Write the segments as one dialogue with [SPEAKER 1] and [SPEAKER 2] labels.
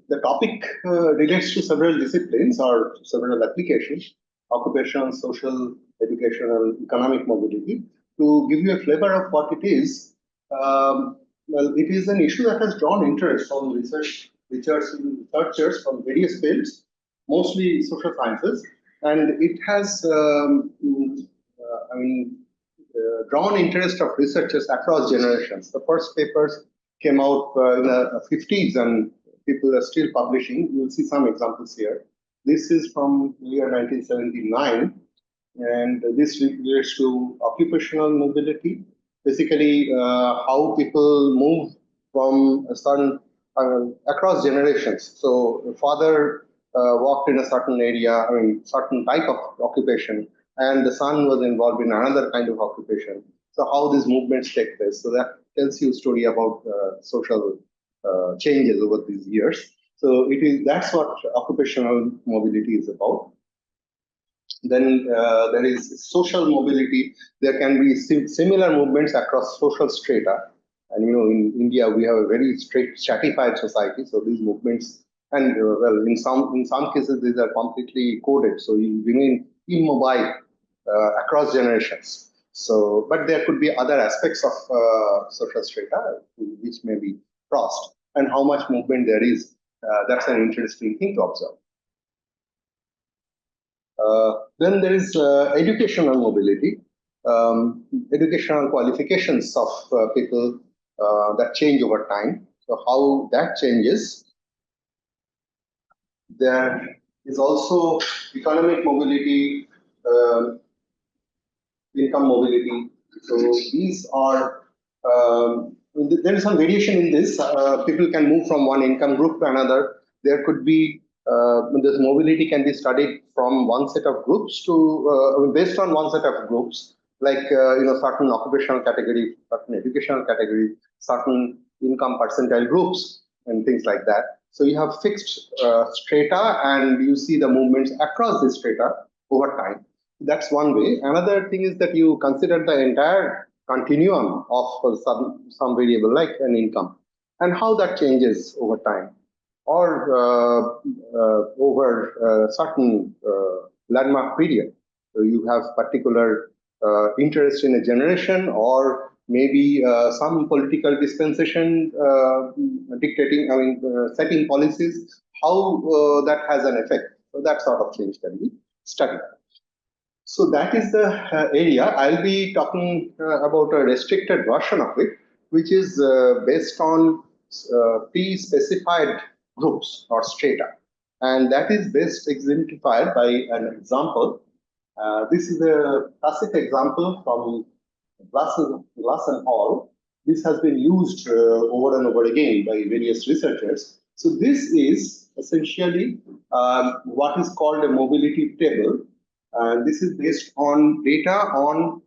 [SPEAKER 1] the topic relates to several disciplines or several applications: occupational, social, educational, economic mobility. To give you a flavor of what it is, well, it is an issue that has drawn interest from researchers from various fields, mostly social sciences, and it has, drawn interest of researchers across generations. The first papers came out in the 50s, and people are still publishing. You'll see some examples here. This is from year 1979, and this relates to occupational mobility. Basically, how people move from a certain across generations. So, the father worked in a certain area, certain type of occupation, and the son was involved in another kind of occupation. So, how these movements take place. So that tells you a story about social changes over these years. So that's what occupational mobility is about. Then there is social mobility. There can be similar movements across social strata. And in India we have a very strict stratified society. So these movements, and well, in some cases these are completely coded. So you remain immobile across generations. So, but there could be other aspects of social strata which may be crossed, and how much movement there is. That's an interesting thing to observe. Then there is educational mobility, educational qualifications of people that change over time. So how that changes. There is also economic mobility, income mobility. So these are, there is some variation in this. People can move from one income group to another. There could be, this mobility can be studied from one set of groups to, based on one set of groups, like, certain occupational category, certain educational category, certain income percentile groups, and things like that. So you have fixed strata, and you see the movements across the strata over time. That's one way. Another thing is that you consider the entire continuum of some variable like an income, and how that changes over time, or over a certain landmark period. So you have particular interest in a generation, or maybe some political dispensation dictating, setting policies, how that has an effect. So that sort of change can be studied. So that is the area. I'll be talking about a restricted version of it, which is based on pre-specified groups or strata. And that is best exemplified by an example. This is a classic example from Glass and Hall. This has been used over and over again by various researchers. So this is essentially what is called a mobility table. This is based on data on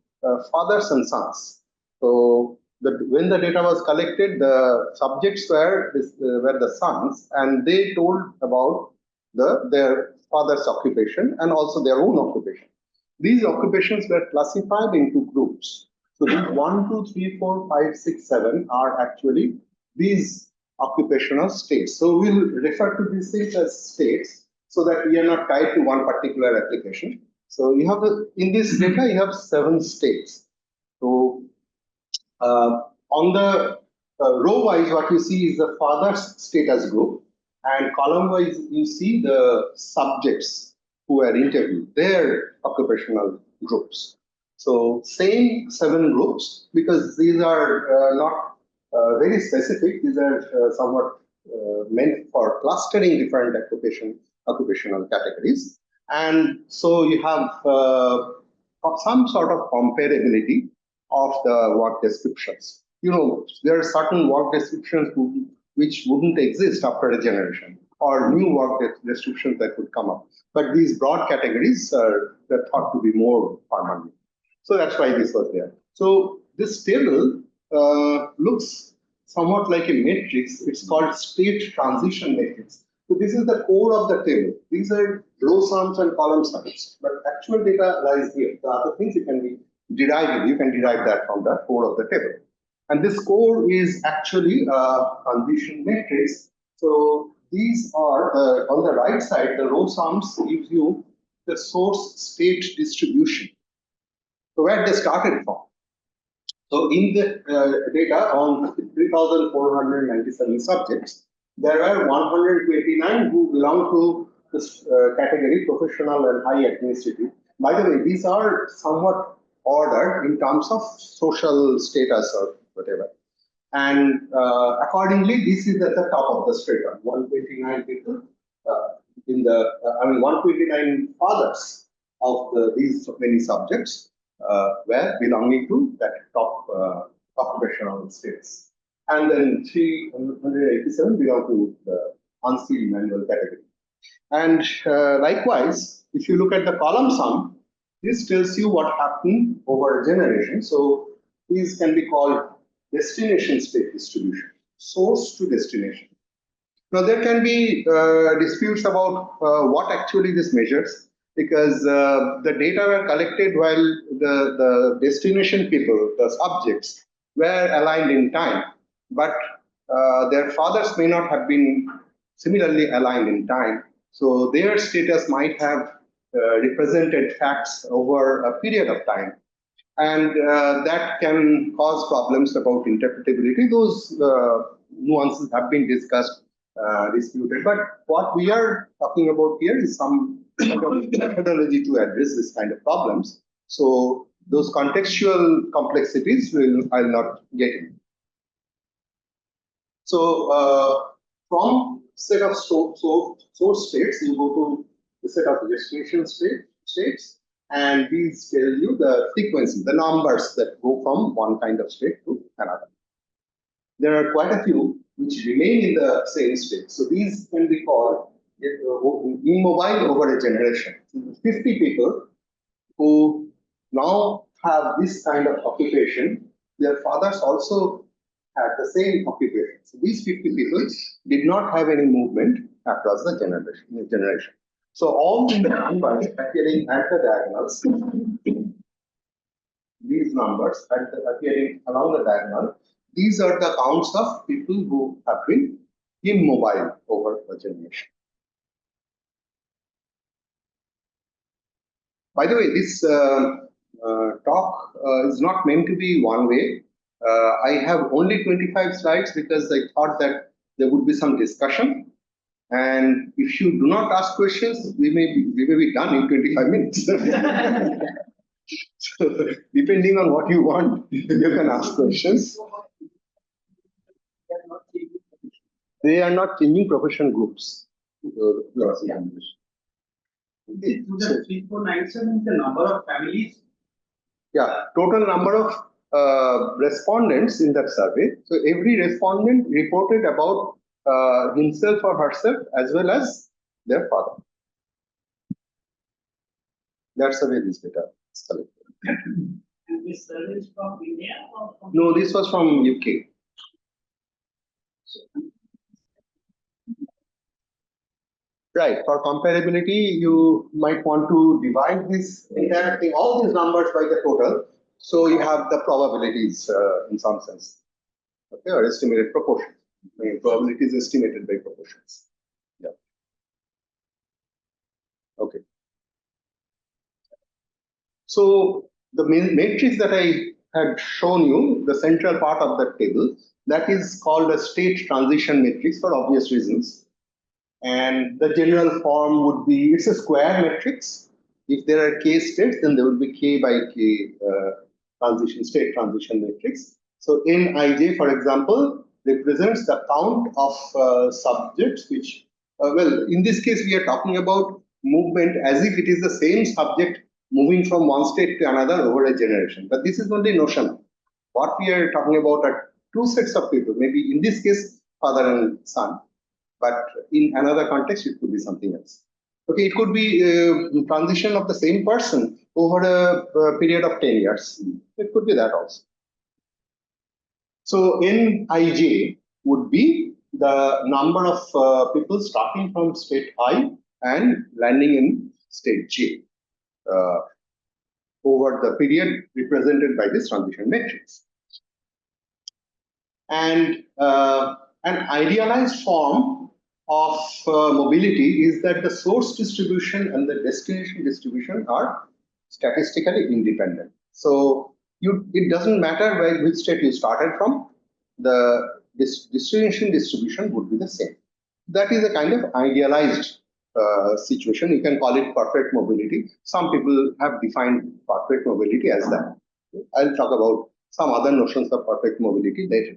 [SPEAKER 1] fathers and sons. So when the data was collected, the subjects were the sons, and they told about their father's occupation and also their own occupation. These occupations were classified into groups. So these 1, 2, 3, 4, 5, 6, 7 are actually these occupational states. So we'll refer to these things as states, so that we are not tied to one particular application. So you have in this data you have 7 states. So on the row wise, what you see is the father's status group, and column wise you see the subjects who are interviewed, their occupational groups. So same 7 groups, because these are not very specific. These are somewhat meant for clustering different occupational categories. And so you have some sort of comparability of the work descriptions. There are certain work descriptions which wouldn't exist after a generation, or new work descriptions that would come up. But these broad categories are thought to be more permanent. So that's why this was there. So this table looks somewhat like a matrix. It's called state transition matrix. So this is the core of the table. These are row sums and column sums, but actual data lies here. The other things you can derive. You can derive that from the core of the table. And this core is actually a transition matrix. So these are, on the right side, the row sums gives you the source state distribution. So where they started from. So in the data on 3,497 subjects, there were 129 who belong to this category, professional and high administrative. By the way, these are somewhat ordered in terms of social status or whatever. And accordingly, this is at the top of the strata, 129 people in the, 129 fathers of these many subjects were belonging to that top occupational status. And then 387 belong to the unskilled manual category. And likewise, if you look at the column sum, this tells you what happened over a generation. So these can be called destination state distribution, source to destination. Now there can be disputes about what actually this measures, because the data were collected while the destination people, the subjects, were aligned in time, but their fathers may not have been similarly aligned in time. So their status might have represented facts over a period of time. And that can cause problems about interpretability. Those nuances have been discussed, disputed. But what we are talking about here is some kind of methodology to address this kind of problems. So those contextual complexities I'll not get into. So from set of source states, you go to the set of destination states. And these tell you the frequency, the numbers that go from one kind of state to another. There are quite a few which remain in the same state. So these can be called immobile over a generation. 50 people who now have this kind of occupation, their fathers also had the same occupation. So these 50 people did not have any movement across the generation. So all the numbers appearing at the diagonals, these numbers appearing along the diagonal, these are the counts of people who have been immobile over a generation. By the way, this talk is not meant to be one way. I have only 25 slides because I thought that there would be some discussion. And if you do not ask questions, we may be done in 25 minutes. So, depending on what you want, you can ask questions. They are not changing profession groups.
[SPEAKER 2] To the 3497, the number of families?
[SPEAKER 1] Yeah, total number of respondents in that survey. So every respondent reported about himself or herself as well as their father. That's the way this data is collected.
[SPEAKER 2] And this survey is from India or from?
[SPEAKER 1] No, this was from UK. Right, for comparability, you might want to divide this entire thing, all these numbers by the total. So you have the probabilities in some sense. Okay, or estimated proportions. I mean, probability is estimated by proportions. Yeah. Okay. So the matrix that I had shown you, the central part of that table, that is called a state transition matrix for obvious reasons. And the general form would be, it's a square matrix. If there are k states, then there would be k by k state transition matrix. So Nij, for example, represents the count of subjects which, well, in this case, we are talking about movement as if it is the same subject moving from one state to another over a generation. But this is only notional. What we are talking about are two sets of people, maybe in this case, father and son. But in another context, it could be something else. Okay, it could be transition of the same person over a period of 10 years. It could be that also. So Nij would be the number of people starting from state I and landing in state J over the period represented by this transition matrix. And an idealized form of mobility is that the source distribution and the destination distribution are statistically independent. So it doesn't matter which state you started from, the destination distribution would be the same. That is a kind of idealized situation. You can call it perfect mobility. Some people have defined perfect mobility as that. I'll talk about some other notions of perfect mobility later.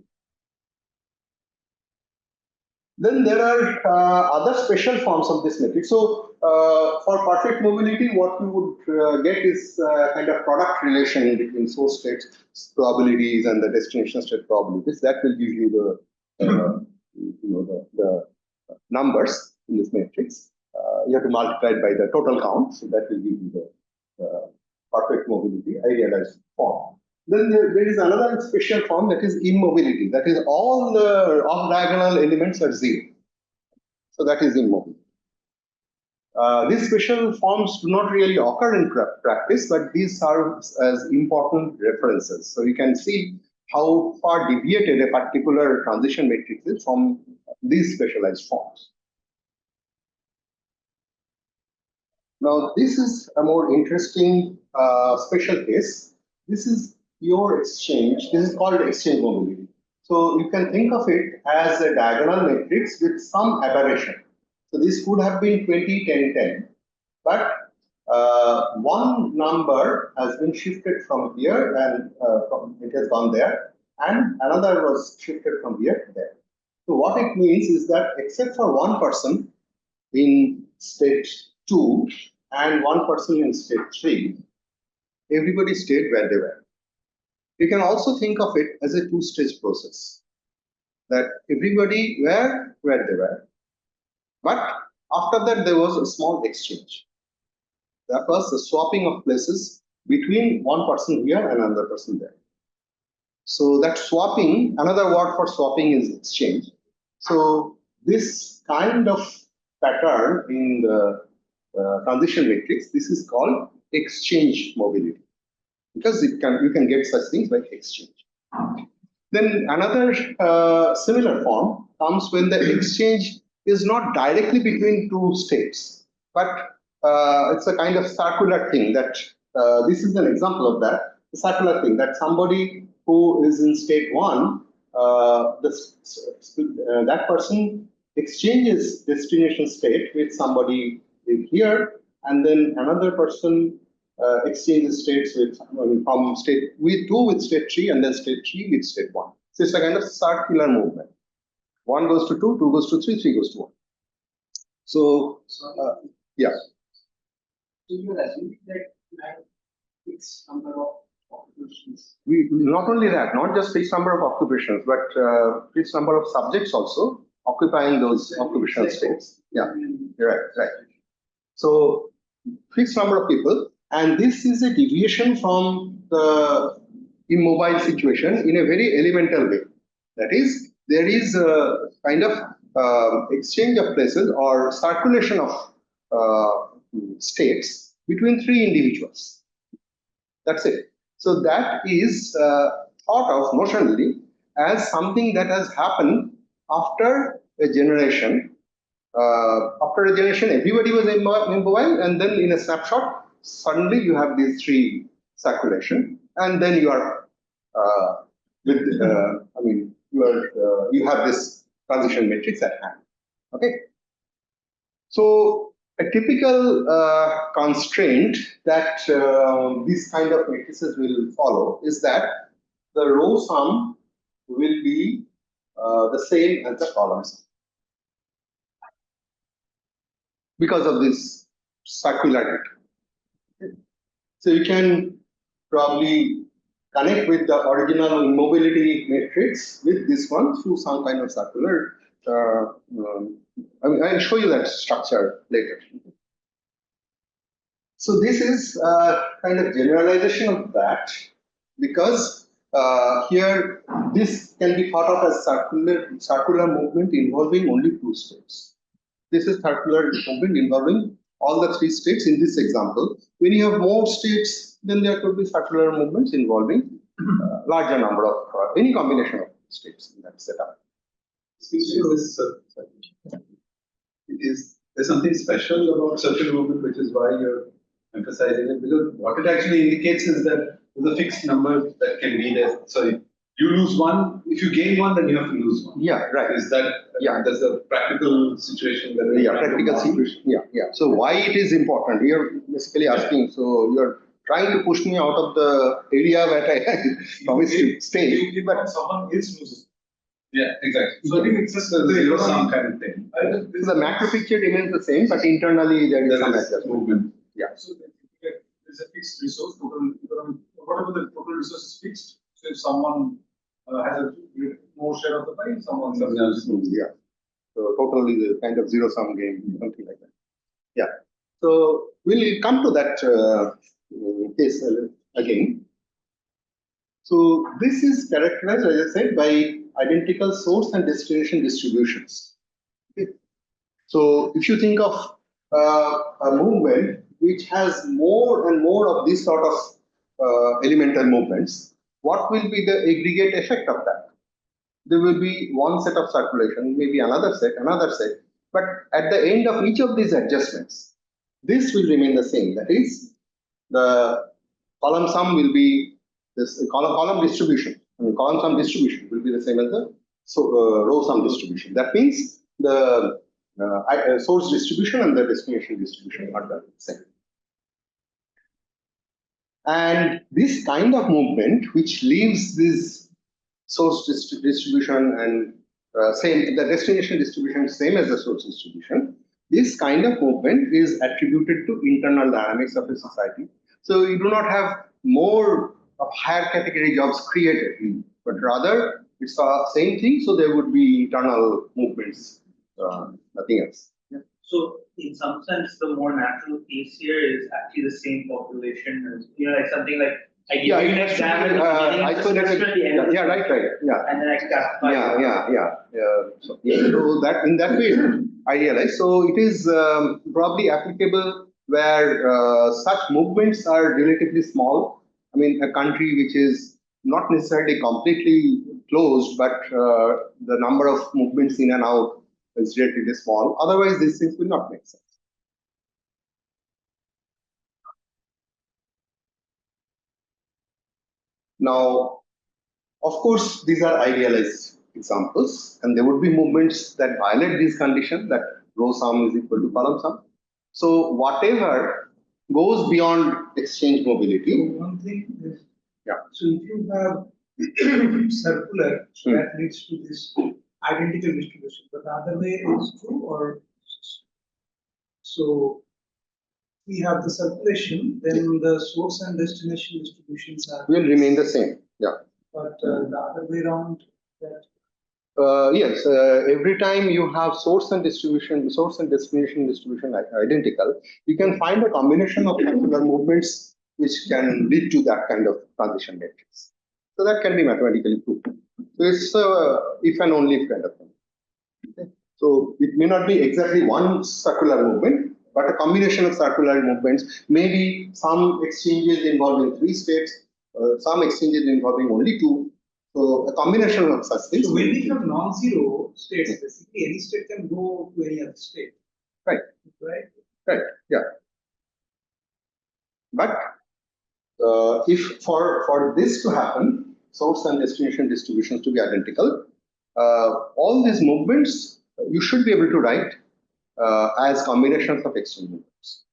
[SPEAKER 1] Then there are other special forms of this metric. So for perfect mobility, what you would get is kind of product relation between source states probabilities and the destination state probabilities. That will give you the numbers in this matrix. You have to multiply it by the total count, so that will give you the perfect mobility idealized form. Then there is another special form, that is immobility. That is, all the off-diagonal elements are zero. So that is immobility. These special forms do not really occur in practice, but these serve as important references. So you can see how far deviated a particular transition matrix is from these specialized forms. Now, this is a more interesting special case. This is your exchange. This is called exchange mobility. So you can think of it as a diagonal matrix with some aberration. So this could have been 20, 10, 10, but one number has been shifted from here and it has gone there, and another was shifted from here to there. So what it means is that except for one person in state 2 and one person in state 3, everybody stayed where they were. You can also think of it as a two-stage process, that everybody were where they were, but after that there was a small exchange. That was the swapping of places between one person here and another person there. So that swapping, another word for swapping is exchange. So this kind of pattern in the transition matrix, this is called exchange mobility, because you can get such things like exchange. Then another similar form comes when the exchange is not directly between two states, but it's a kind of circular thing. That this is an example of that, the circular thing, that somebody who is in state 1, that person exchanges destination state with somebody here, and then another person exchanges states with from state 2 with state 3, and then state 3 with state 1. So it's a kind of circular movement. 1 goes to 2, 2 goes to 3, 3 goes to 1. So yeah.
[SPEAKER 3] So you are assuming that you have fixed number of occupations.
[SPEAKER 1] We not only that, not just fixed number of occupations, but fixed number of subjects also occupying those occupational states. Yeah, right. So fixed number of people, and this is a deviation from the immobile situation in a very elemental way. That is, there is a kind of exchange of places or circulation of states between 3 individuals. That's it. So that is thought of notionally as something that has happened after a generation. After a generation, everybody was immobile, and then in a snapshot, suddenly you have these 3 circulation, and then you are you have this transition matrix at hand. Okay. So a typical constraint that these kind of matrices will follow is that the row sum will be the same as the column sum, because of this circularity. Okay. So you can probably connect with the original immobility matrix with this one through some kind of circular. I'll show you that structure later. So this is kind of generalization of that, because here this can be thought of as circular movement involving only 2 states. This is circular movement involving all the 3 states in this example. When you have more states, then there could be circular movements involving larger number of any combination of states in that setup.
[SPEAKER 4] there's something special about circular movement, which is why you're emphasizing it, because what it actually indicates is that there's a fixed number that can be there. So you lose one, if you gain one, then you have to lose one.
[SPEAKER 1] Yeah, right.
[SPEAKER 4] Is that, there's a practical situation that
[SPEAKER 1] practical situation. Yeah. So why it is important? You're basically asking, so you're trying to push me out of the area where I promised to stay.
[SPEAKER 5] But someone else loses.
[SPEAKER 4] Yeah, exactly.
[SPEAKER 5] So I think it's just
[SPEAKER 4] a zero sum kind of thing.
[SPEAKER 1] So the macro picture remains the same, but internally there is some adjustment.
[SPEAKER 4] Movement.
[SPEAKER 1] Yeah.
[SPEAKER 5] So there's a fixed resource, whatever the total resource is fixed. So if someone has a more share of the pie, someone else.
[SPEAKER 1] Yeah. So totally the kind of zero sum game, something like that. Yeah. So we'll come to that case again. So this is characterized, as I said, by identical source and destination distributions. Okay. So if you think of a movement which has more and more of these sort of elemental movements, what will be the aggregate effect of that? There will be one set of circulation, maybe another set, but at the end of each of these adjustments, this will remain the same. That is, the column sum will be this column distribution. Column sum distribution will be the same as the row sum distribution. That means the source distribution and the destination distribution are the same. And this kind of movement, which leaves this source distribution and the destination distribution same as the source distribution, this kind of movement is attributed to internal dynamics of a society. So you do not have more of higher category jobs created, but rather it's the same thing. So there would be internal movements, nothing else. Yeah.
[SPEAKER 2] So in some sense, the more natural case here is actually the same population as, like something like I give you an exam at the beginning of the semester, at the end of the
[SPEAKER 1] right. Yeah.
[SPEAKER 2] And then I classify.
[SPEAKER 1] So that in that way, I realize. So it is probably applicable where such movements are relatively small. I mean, a country which is not necessarily completely closed, but the number of movements in and out is relatively small. Otherwise, these things will not make sense. Now, of course, these are idealized examples, and there would be movements that violate these conditions, that row sum is equal to column sum. So whatever goes beyond exchange mobility.
[SPEAKER 5] So one thing is,
[SPEAKER 1] yeah.
[SPEAKER 5] So if you have circular, that leads to this identical distribution, but the other way is true, or so we have the circulation, then the source and destination distributions
[SPEAKER 1] will remain the same. Yeah.
[SPEAKER 5] But the other way around, that
[SPEAKER 1] yes, every time you have source and destination distribution identical, you can find a combination of circular movements which can lead to that kind of transition matrix. So that can be mathematically proved. So it's if and only if kind of thing. Okay. So it may not be exactly one circular movement, but a combination of circular movements, maybe some exchanges involving 3 states, some exchanges involving only 2. So a combination of such things.
[SPEAKER 5] So when we have non-zero states, basically any state can go to any other state.
[SPEAKER 1] Right. Yeah. But if for this to happen, source and destination distributions to be identical, all these movements you should be able to write as combinations of exchange movements.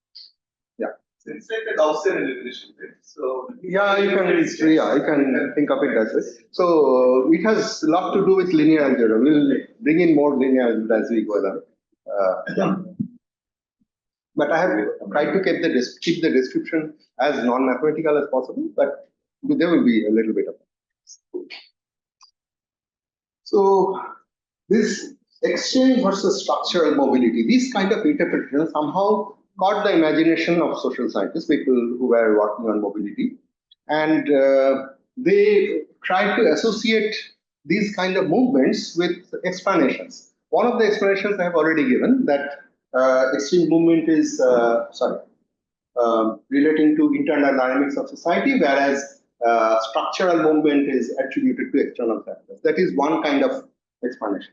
[SPEAKER 1] Yeah.
[SPEAKER 4] So it's like a Gaussian elimination, right? So
[SPEAKER 1] yeah, you can think of it as this. So it has a lot to do with linear algebra. We'll bring in more linear algebra as we go along. But I have tried to keep the description as non-mathematical as possible, but there will be a little bit of that. So this exchange versus structural mobility, these kind of interpretations somehow caught the imagination of social scientists, people who were working on mobility, and they tried to associate these kind of movements with explanations. One of the explanations I have already given, that exchange movement is relating to internal dynamics of society, whereas structural movement is attributed to external factors. That is one kind of explanation.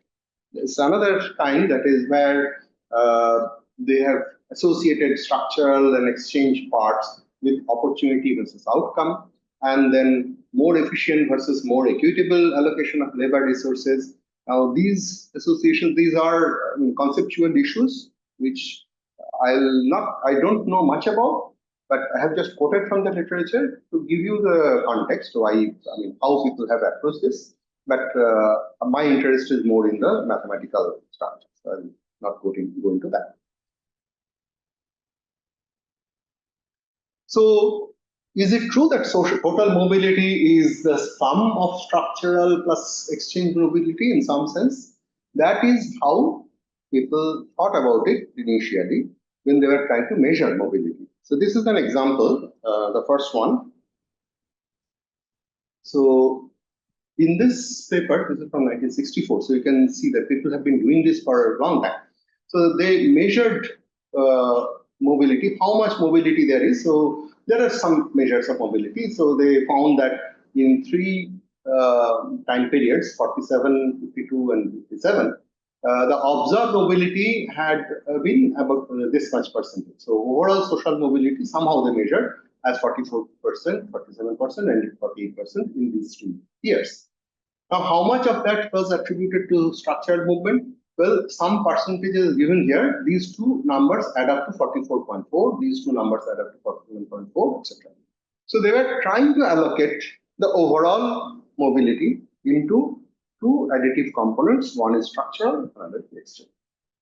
[SPEAKER 1] There's another kind, that is where They have associated structural and exchange parts with opportunity versus outcome, and then more efficient versus more equitable allocation of labor resources. Now, these associations, these are conceptual issues which I don't know much about, but I have just quoted from the literature to give you the context why, how people have approached this. But my interest is more in the mathematical structure, so I'll not go into that. So, is it true that total mobility is the sum of structural plus exchange mobility in some sense? That is how people thought about it initially when they were trying to measure mobility. So this is an example, the first one. So in this paper, this is from 1964, so you can see that people have been doing this for a long time. So they measured mobility, how much mobility there is. So there are some measures of mobility. So they found that in 3 time periods, 47, 52, and 57, the observed mobility had been about this much percentage. So overall social mobility, somehow they measured as 44%, 47%, and 48% in these 2 years. Now, how much of that was attributed to structural movement? Well, some percentages given here. These 2 numbers add up to 44.4. These 2 numbers add up to 47.4, etc. So they were trying to allocate the overall mobility into 2 additive components. One is structural, another is exchange.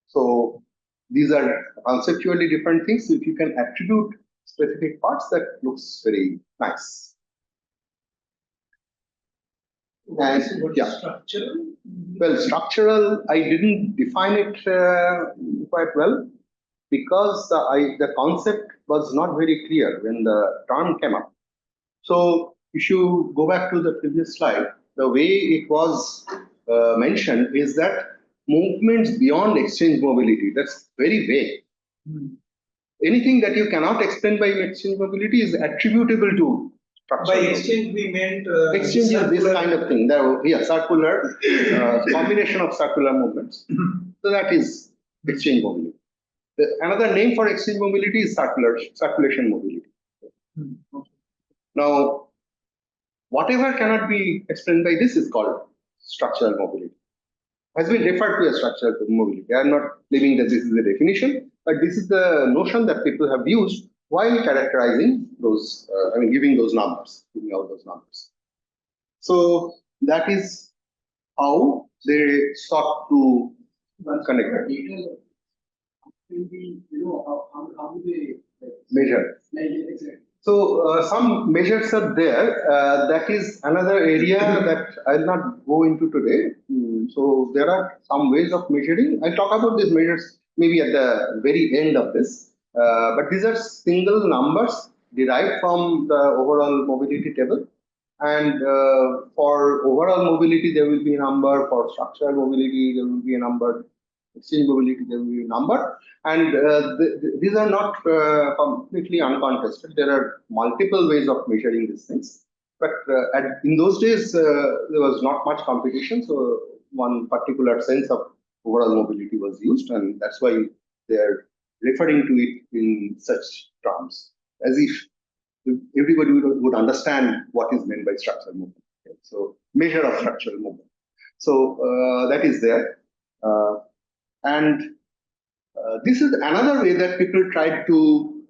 [SPEAKER 1] So these are conceptually different things. So if you can attribute specific parts, that looks very nice. And yeah,
[SPEAKER 3] Structural?
[SPEAKER 1] well, structural, I didn't define it quite well because the concept was not very clear when the term came up. So if you go back to the previous slide, the way it was mentioned is that movements beyond exchange mobility, that's very vague. Anything that you cannot explain by exchange mobility is attributable to structural.
[SPEAKER 5] By exchange, we meant
[SPEAKER 1] exchange is this kind of thing. Circular combination of circular movements. So that is exchange mobility. Another name for exchange mobility is circulation mobility. Now, whatever cannot be explained by this is called structural mobility. Has been referred to as structural mobility. I am not claiming that this is the definition, but this is the notion that people have used while characterizing those, giving those numbers, giving out those numbers. So that is how they sought to connect it.
[SPEAKER 3] How do they
[SPEAKER 1] Measure.
[SPEAKER 3] exactly?
[SPEAKER 1] So some measures are there. That is another area that I'll not go into today. So there are some ways of measuring. I'll talk about these measures maybe at the very end of this. But these are single numbers derived from the overall mobility table. And for overall mobility, there will be a number. For structural mobility, there will be a number. Exchange mobility, there will be a number. And these are not completely uncontested. There are multiple ways of measuring these things. But in those days, there was not much competition. So one particular sense of overall mobility was used. And that's why they're referring to it in such terms, as if everybody would understand what is meant by structural movement. Okay? So measure of structural movement. So that is there. This is another way that people tried to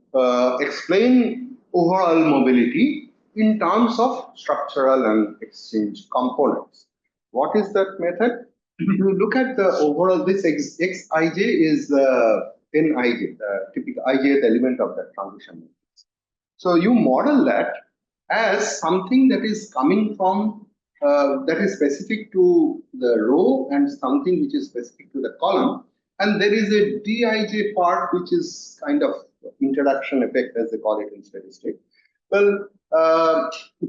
[SPEAKER 1] explain overall mobility in terms of structural and exchange components. What is that method? If you look at the overall, this Xij is the Nij, the typical ijth element of that transition matrix. So you model that as something that is coming from, that is specific to the row and something which is specific to the column. And there is a Dij part which is kind of introduction effect, as they call it in steady state. Well,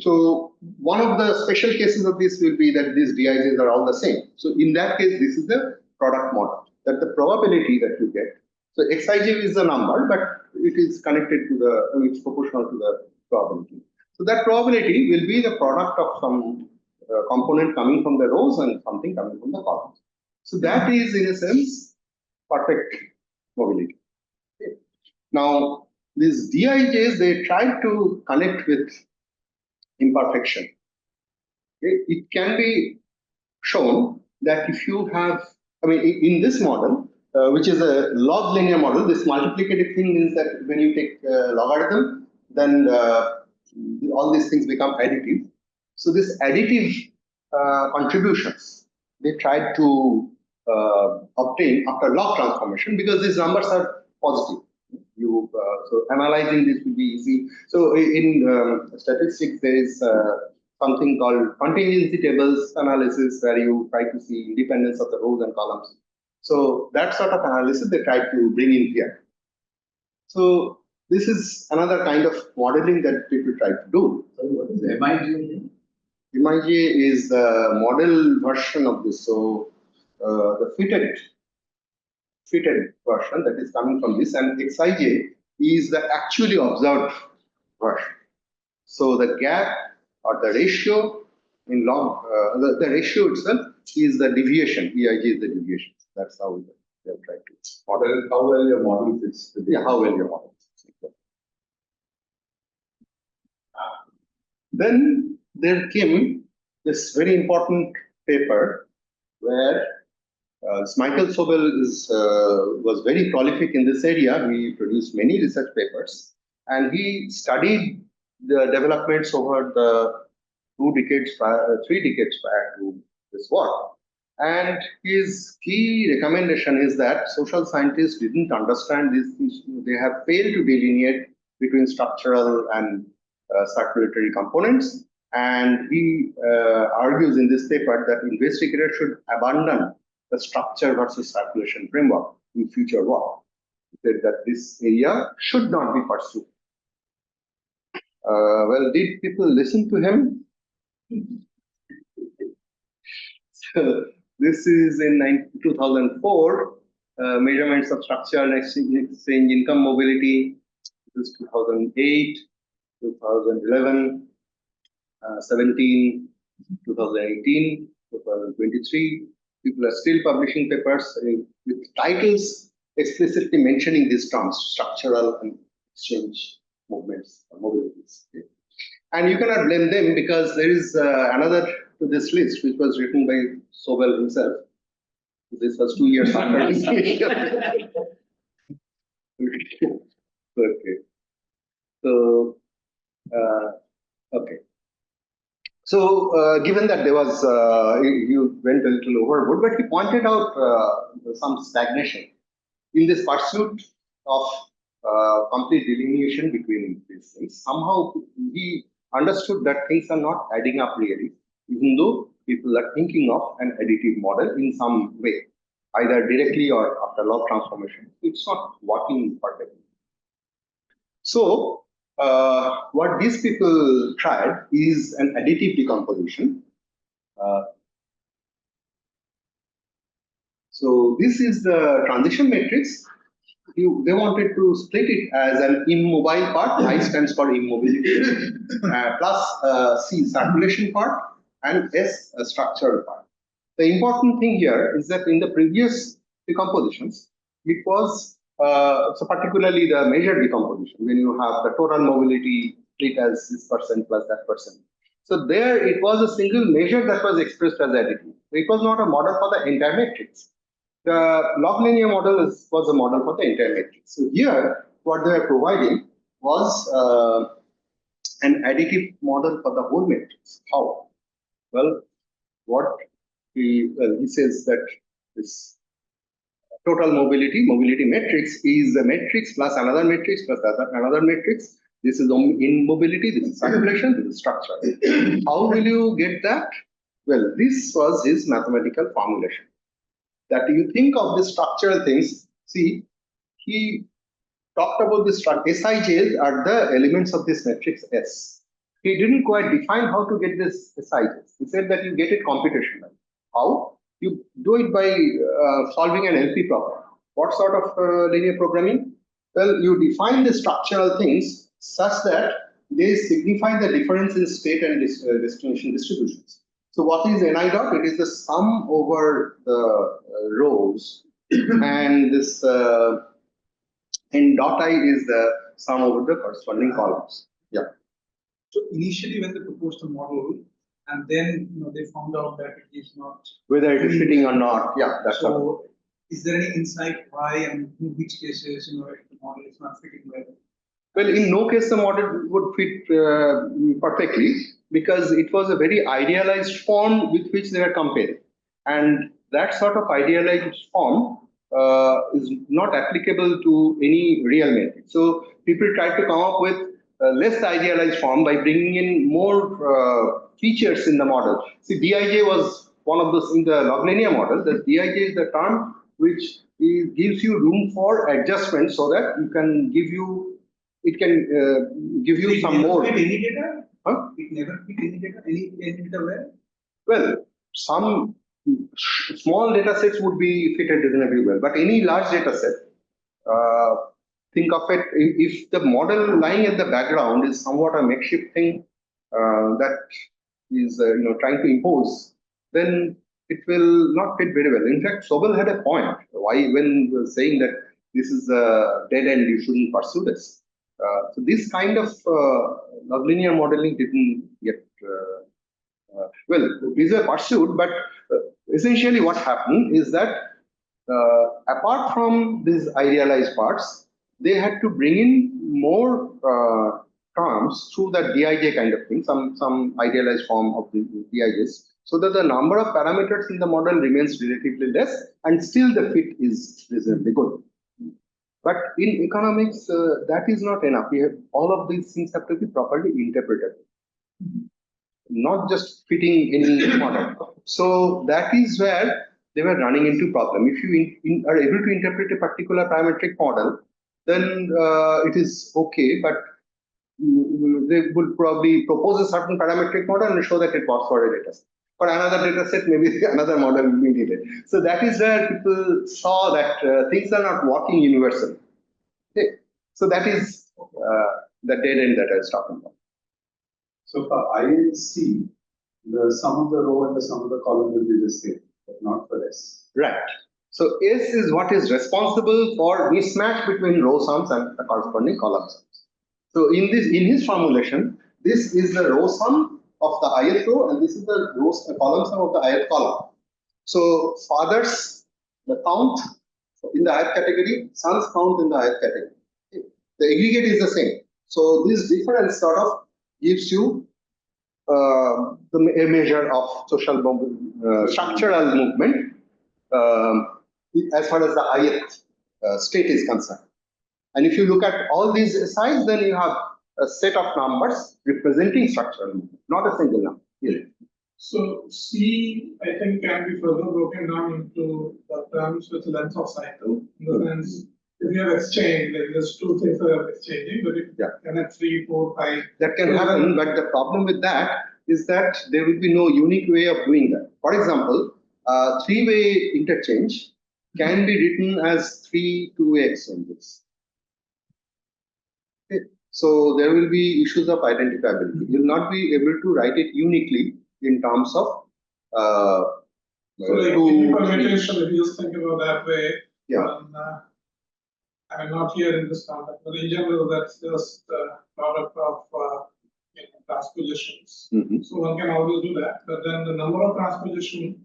[SPEAKER 1] so one of the special cases of this will be that these Dijs are all the same. So in that case, this is the product model, that the probability that you get. So Xij is the number, but it is connected to the, it's proportional to the probability. So that probability will be the product of some component coming from the rows and something coming from the columns. So that is, in a sense, perfect mobility. Okay. Now, these DIJs, they try to connect with imperfection. Okay. It can be shown that if you have, I mean, in this model, which is a log linear model, this multiplicative thing means that when you take logarithm, then all these things become additive. So this additive contributions, they tried to obtain after log transformation because these numbers are positive. So analyzing this will be easy. So in statistics, there is something called contingency tables analysis where you try to see independence of the rows and columns. So that sort of analysis they try to bring in here. So this is another kind of modeling that people try to do.
[SPEAKER 4] So what is MIJ?
[SPEAKER 1] MIJ is the model version of this. So the fitted version that is coming from this, and XIJ is the actually observed version. So the gap or the ratio in log, the ratio itself is the deviation. EIJ is the deviation. That's how they have tried to
[SPEAKER 4] Model, how well your model fits.
[SPEAKER 1] Yeah, how well your model fits. Then there came this very important paper where Michael Sobel was very prolific in this area. He produced many research papers, and he studied the developments over the 3 decades prior to this work. And his key recommendation is that social scientists didn't understand this issue. They have failed to delineate between structural and circulatory components. And he argues in this paper that investigators should abandon the structure versus circulation framework in future work. He said that this area should not be pursued. Well, did people listen to him? So this is in 2004, measurements of structural exchange income mobility. This is 2008, 2011, 17, 2018, 2023. People are still publishing papers with titles explicitly mentioning these terms, structural and exchange movements or mobilities. Okay. And you cannot blame them because there is another to this list which was written by Sobel himself. This was 2 years after his Okay. So, okay. So, given that there was, you went a little overboard, but he pointed out some stagnation in this pursuit of complete delineation between these things. Somehow he understood that things are not adding up really, even though people are thinking of an additive model in some way, either directly or after log transformation. It's not working perfectly. So, what these people tried is an additive decomposition. So this is the transition matrix. They wanted to split it as an immobile part. I stands for immobility, plus C circulation part, and S a structural part. The important thing here is that in the previous decompositions, it was so particularly the measured decomposition when you have the total mobility split as this percent plus that percent. So there it was a single measure that was expressed as additive. It was not a model for the entire matrix. The log linear model was a model for the entire matrix. So here, what they are providing was an additive model for the whole matrix. How? Well, what he says that this total mobility matrix is a matrix plus another matrix plus another matrix. This is immobility, this is circulation, this is structure. How will you get that? Well, this was his mathematical formulation. That you think of the structural things. See, he talked about the structure. Sijs are the elements of this matrix S. He didn't quite define how to get this Sijs. He said that you get it computationally. How? You do it by solving an LP problem. What sort of linear programming? Well, you define the structural things such that they signify the difference in state and destination distributions. So what is Ni dot? It is the sum over the rows, and this and dot I is the sum over the corresponding columns. Yeah.
[SPEAKER 5] So initially when they proposed the model, and then they found out that it is not.
[SPEAKER 1] Whether it is fitting or not, yeah, that's
[SPEAKER 5] so.
[SPEAKER 1] all.
[SPEAKER 5] Is there any insight why and in which cases the model is not fitting well?
[SPEAKER 1] Well, in no case the model would fit perfectly, because it was a very idealized form with which they were comparing, and that sort of idealized form is not applicable to any real method. So people tried to come up with a less idealized form by bringing in more features in the model. See, Dij was one of those in the log linear model. The Dij is the term which gives you room for adjustment, so that it can give you some more.
[SPEAKER 5] Fit any data?
[SPEAKER 1] Huh?
[SPEAKER 5] It never fit any data. Any data where?
[SPEAKER 1] Well, some small data sets would be fitted reasonably well, but any large data set, think of it, if the model lying at the background is somewhat a makeshift thing that is trying to impose, then it will not fit very well. In fact, Sobel had a point when saying that this is a dead end, you shouldn't pursue this. So this kind of log linear modeling didn't get well, these were pursued, but essentially what happened is that apart from these idealized parts, they had to bring in more terms through that Dij kind of thing, some idealized form of the Dijs, so that the number of parameters in the model remains relatively less, and still the fit is reasonably good. But in economics, that is not enough. All of these things have to be properly interpreted, not just fitting any model. So that is where they were running into problem. If you are able to interpret a particular parametric model, then it is okay, but they would probably propose a certain parametric model and show that it works for a data set. For another data set, maybe another model will be needed. So that is where people saw that things are not working universally. Okay. So that is the dead end that I was talking about.
[SPEAKER 4] So for INC, the sum of the row and the sum of the column will be the same, but not for S.
[SPEAKER 1] Right. So S is what is responsible for mismatch between row sums and the corresponding column sums. So in his formulation, this is the row sum of the ith row, and this is the column sum of the ith column. So fathers, the count in the ith category, sons count in the ith category. The aggregate is the same. So this difference sort of gives you a measure of social structural movement as far as the ith state is concerned. And if you look at all these sides, then you have a set of numbers representing structural movement, not a single number. Yeah.
[SPEAKER 5] So C, I think, can be further broken down into the terms with length of cycle. In the sense, if you have exchange, like there's two things that are exchanging, but if you can have 3, 4, 5.
[SPEAKER 1] That can happen, but the problem with that is that there will be no unique way of doing that. For example, three-way interchange can be written as 3 two-way exchanges. Okay. So there will be issues of identifiability. You will not be able to write it uniquely in terms of
[SPEAKER 5] so like in permutation, if you just think about that way, I mean, not here in this context, but in general, that's just a product of transpositions. So one can always do that, but then the number of transposition.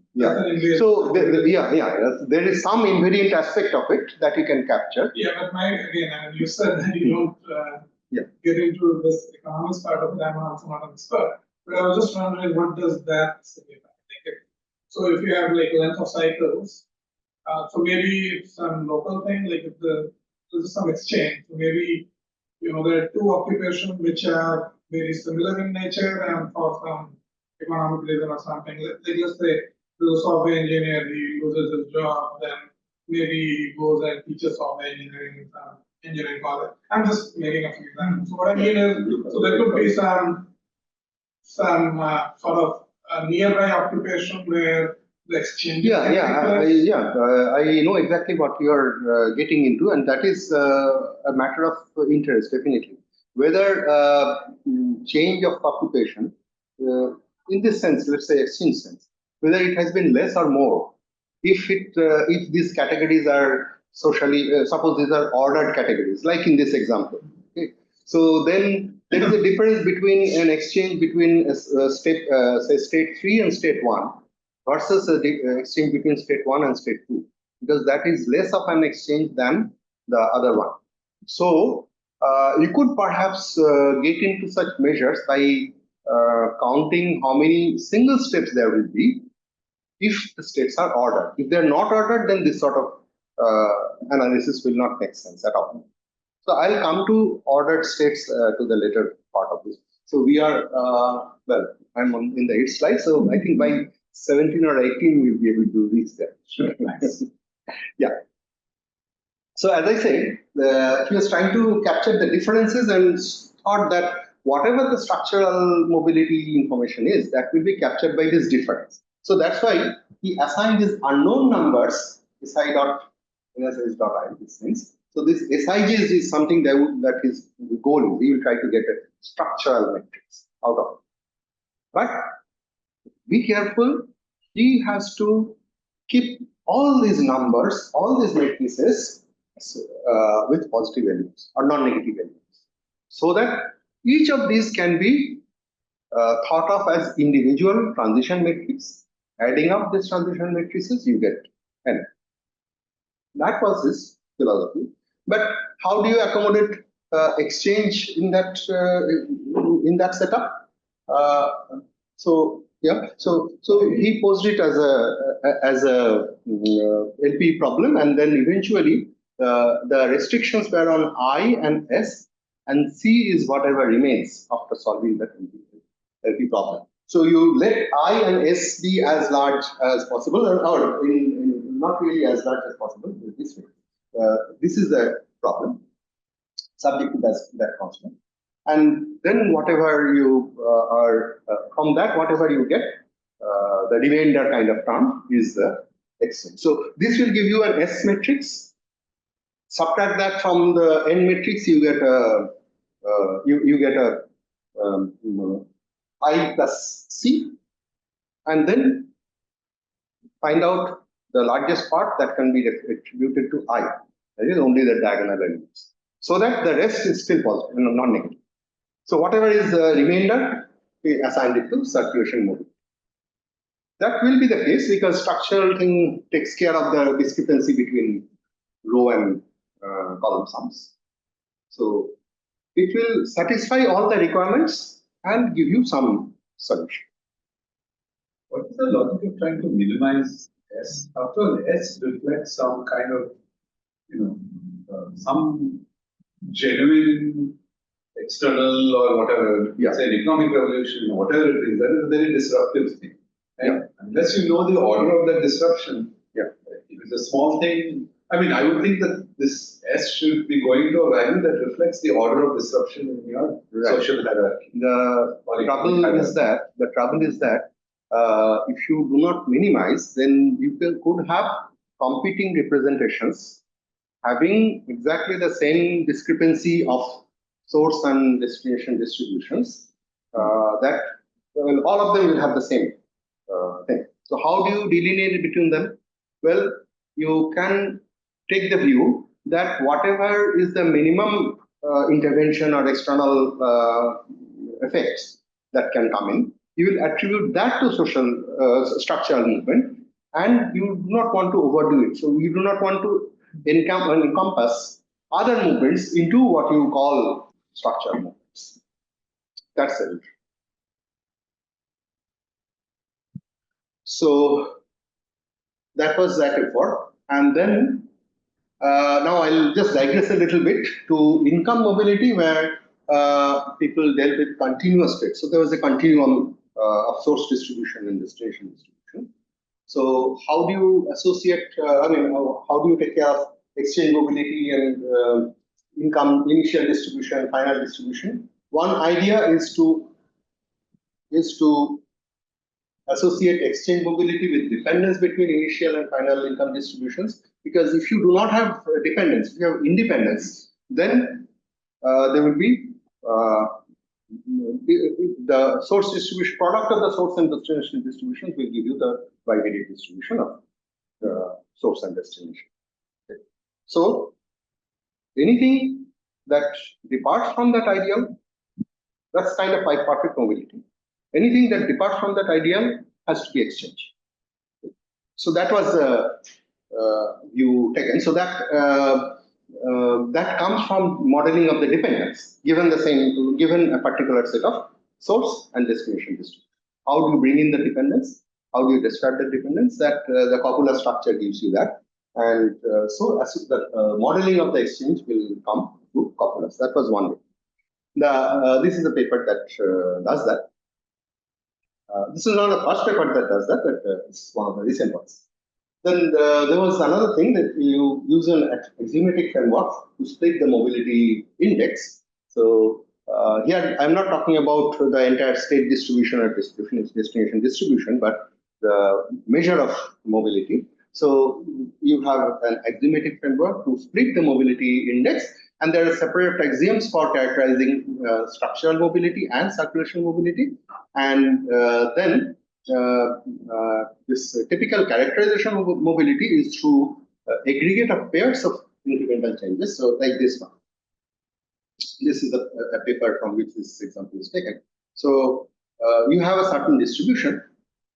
[SPEAKER 1] So there is some invariant aspect of it that you can capture.
[SPEAKER 5] Yeah, but you said that you don't get into this economics part of it. I'm also not an expert, but I was just wondering, what does that signify? So if you have like length of cycles, so maybe it's some local thing, like if there's some exchange. So maybe there are two occupations which are very similar in nature, and for some economic reason or something, let's say the software engineer, he loses his job, then maybe he goes and teaches software engineering in some engineering college. I'm just making a few examples. So what I mean is, so there could be some sort of a nearby occupation where the exchange.
[SPEAKER 1] I know exactly what you are getting into, and that is a matter of interest, definitely. Whether change of occupation, in this sense, let's say exchange sense, whether it has been less or more, if these categories are socially, suppose these are ordered categories, like in this example. Okay. So then there is a difference between an exchange between say state 3 and state 1 versus an exchange between state 1 and state 2, because that is less of an exchange than the other one. So you could perhaps get into such measures by counting how many single steps there will be if the states are ordered. If they're not ordered, then this sort of analysis will not make sense at all. So I'll come to ordered states to the later part of this. So we are, well, I'm in the 8th slide. So I think by 17 or 18, we'll be able to reach there.
[SPEAKER 4] Sure. Nice.
[SPEAKER 1] Yeah. So as I said, he was trying to capture the differences and thought that whatever the structural mobility information is, that will be captured by this difference. So that's why he assigned these unknown numbers, SI dot NSS dot I, these things. So this SIJs is something that is the goal. We will try to get a structural matrix out of it. But be careful, he has to keep all these numbers, all these matrices with positive values or non-negative values, so that each of these can be thought of as individual transition matrix. Adding up these transition matrices, you get n. That was his philosophy. But how do you accommodate exchange in that setup? So yeah, so he posed it as a LP problem, and then eventually the restrictions were on I and S, and C is whatever remains after solving that LP problem. So you let I and S be as large as possible, or not really as large as possible. This way, this is the problem subject to that constant. And then whatever you from that, whatever you get, the remainder kind of term is the exchange. So this will give you an S matrix. Subtract that from the N matrix, you get a I plus C, and then find out the largest part that can be attributed to I. That is only the diagonal elements, so that the rest is still positive and non-negative. So whatever is the remainder, we assigned it to circulation mobility. That will be the case because structural thing takes care of the discrepancy between row and column sums. So it will satisfy all the requirements and give you some solution.
[SPEAKER 4] What is the logic of trying to minimize S? After all, S reflects some kind of, some genuine external or whatever, say an economic revolution or whatever it is, that is a very disruptive thing. And unless you know the order of that disruption, if it's a small thing, I mean, I would think that this S should be going to a value that reflects the order of disruption in your social hierarchy.
[SPEAKER 1] The trouble is that if you do not minimize, then you could have competing representations having exactly the same discrepancy of source and destination distributions. All of them will have the same thing. So how do you delineate between them? Well, you can take the view that whatever is the minimum intervention or external effects that can come in, you will attribute that to social structural movement, and you do not want to overdo it. So you do not want to encompass other movements into what you call structural movements. That's it. So that was that effort, and then now I'll just digress a little bit to income mobility, where people dealt with continuous states. So there was a continuum of source distribution and destination distribution. So how do you associate, how do you take care of exchange mobility and income, initial distribution, final distribution? One idea is to associate exchange mobility with dependence between initial and final income distributions, because if you do not have dependence, if you have independence, then there will be the source distribution, product of the source and destination distributions will give you the bivariate distribution of source and destination. Okay. So anything that departs from that ideal, that's kind of perfect mobility. Anything that departs from that ideal has to be exchanged. So that was the view taken. So that comes from modeling of the dependence, given a particular set of source and destination distribution. How do you bring in the dependence? How do you describe the dependence? That the copula structure gives you that, and so as the modeling of the exchange will come through copulas. That was one way. This is a paper that does that. This is not the first paper that does that, but it's one of the recent ones. Then there was another thing that you use an axiomatic framework to split the mobility index. So here I'm not talking about the entire state distribution or destination distribution, but the measure of mobility. So you have an axiomatic framework to split the mobility index, and there are separate axioms for characterizing structural mobility and circulation mobility. And then this typical characterization of mobility is through aggregate of pairs of incremental changes. So like this one. This is a paper from which this example is taken. So you have a certain distribution,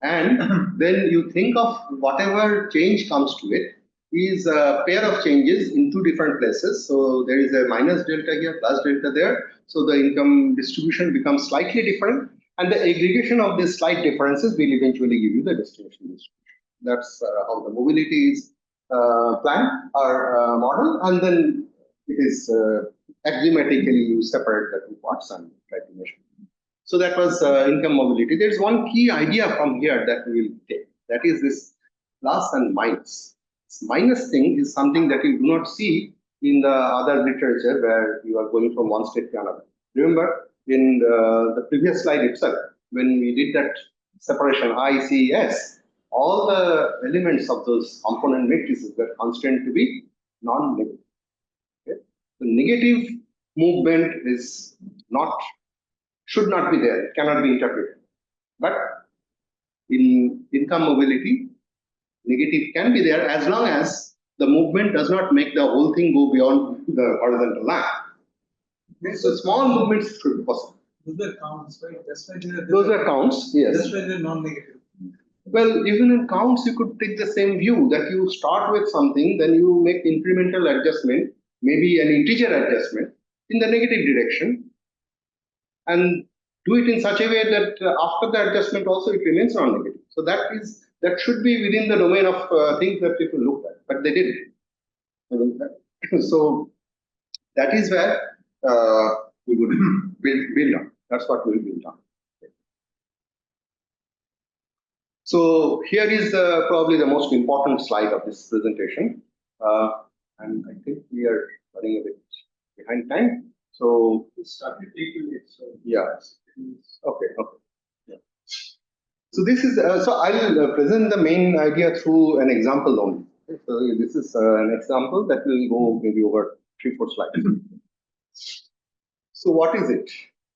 [SPEAKER 1] and then you think of whatever change comes to it is a pair of changes in two different places. So there is a minus delta here, plus delta there. So the income distribution becomes slightly different, and the aggregation of these slight differences will eventually give you the destination distribution. That's how the mobility is planned or modeled, and then it is axiomatically you separate the two parts and try to measure. So that was income mobility. There is one key idea from here that we will take. That is this plus and minus. This minus thing is something that you do not see in the other literature where you are going from one state to another. Remember, in the previous slide itself, when we did that separation I, C, S, all the elements of those component matrices were constrained to be non-negative. Okay? The negative movement is should not be there. It cannot be interpreted. But in income mobility, negative can be there as long as the movement does not make the whole thing go beyond the horizontal line. Okay? So small movements should be possible.
[SPEAKER 5] Those are counts, right? That's why
[SPEAKER 1] those are counts, yes.
[SPEAKER 5] That's why they're non-negative.
[SPEAKER 1] Well, even in counts, you could take the same view that you start with something, then you make incremental adjustment, maybe an integer adjustment in the negative direction, and do it in such a way that after the adjustment also it remains non-negative. So that should be within the domain of things that people look at, but they didn't. So that is where we would build on. That's what we will build on. So here is probably the most important slide of this presentation, and I think we are running a bit behind time. So
[SPEAKER 3] It started 8 minutes. So
[SPEAKER 1] yeah, okay. Yeah. So this is so I'll present the main idea through an example only. Okay? So this is an example that will go maybe over 3-4 slides. So what is it?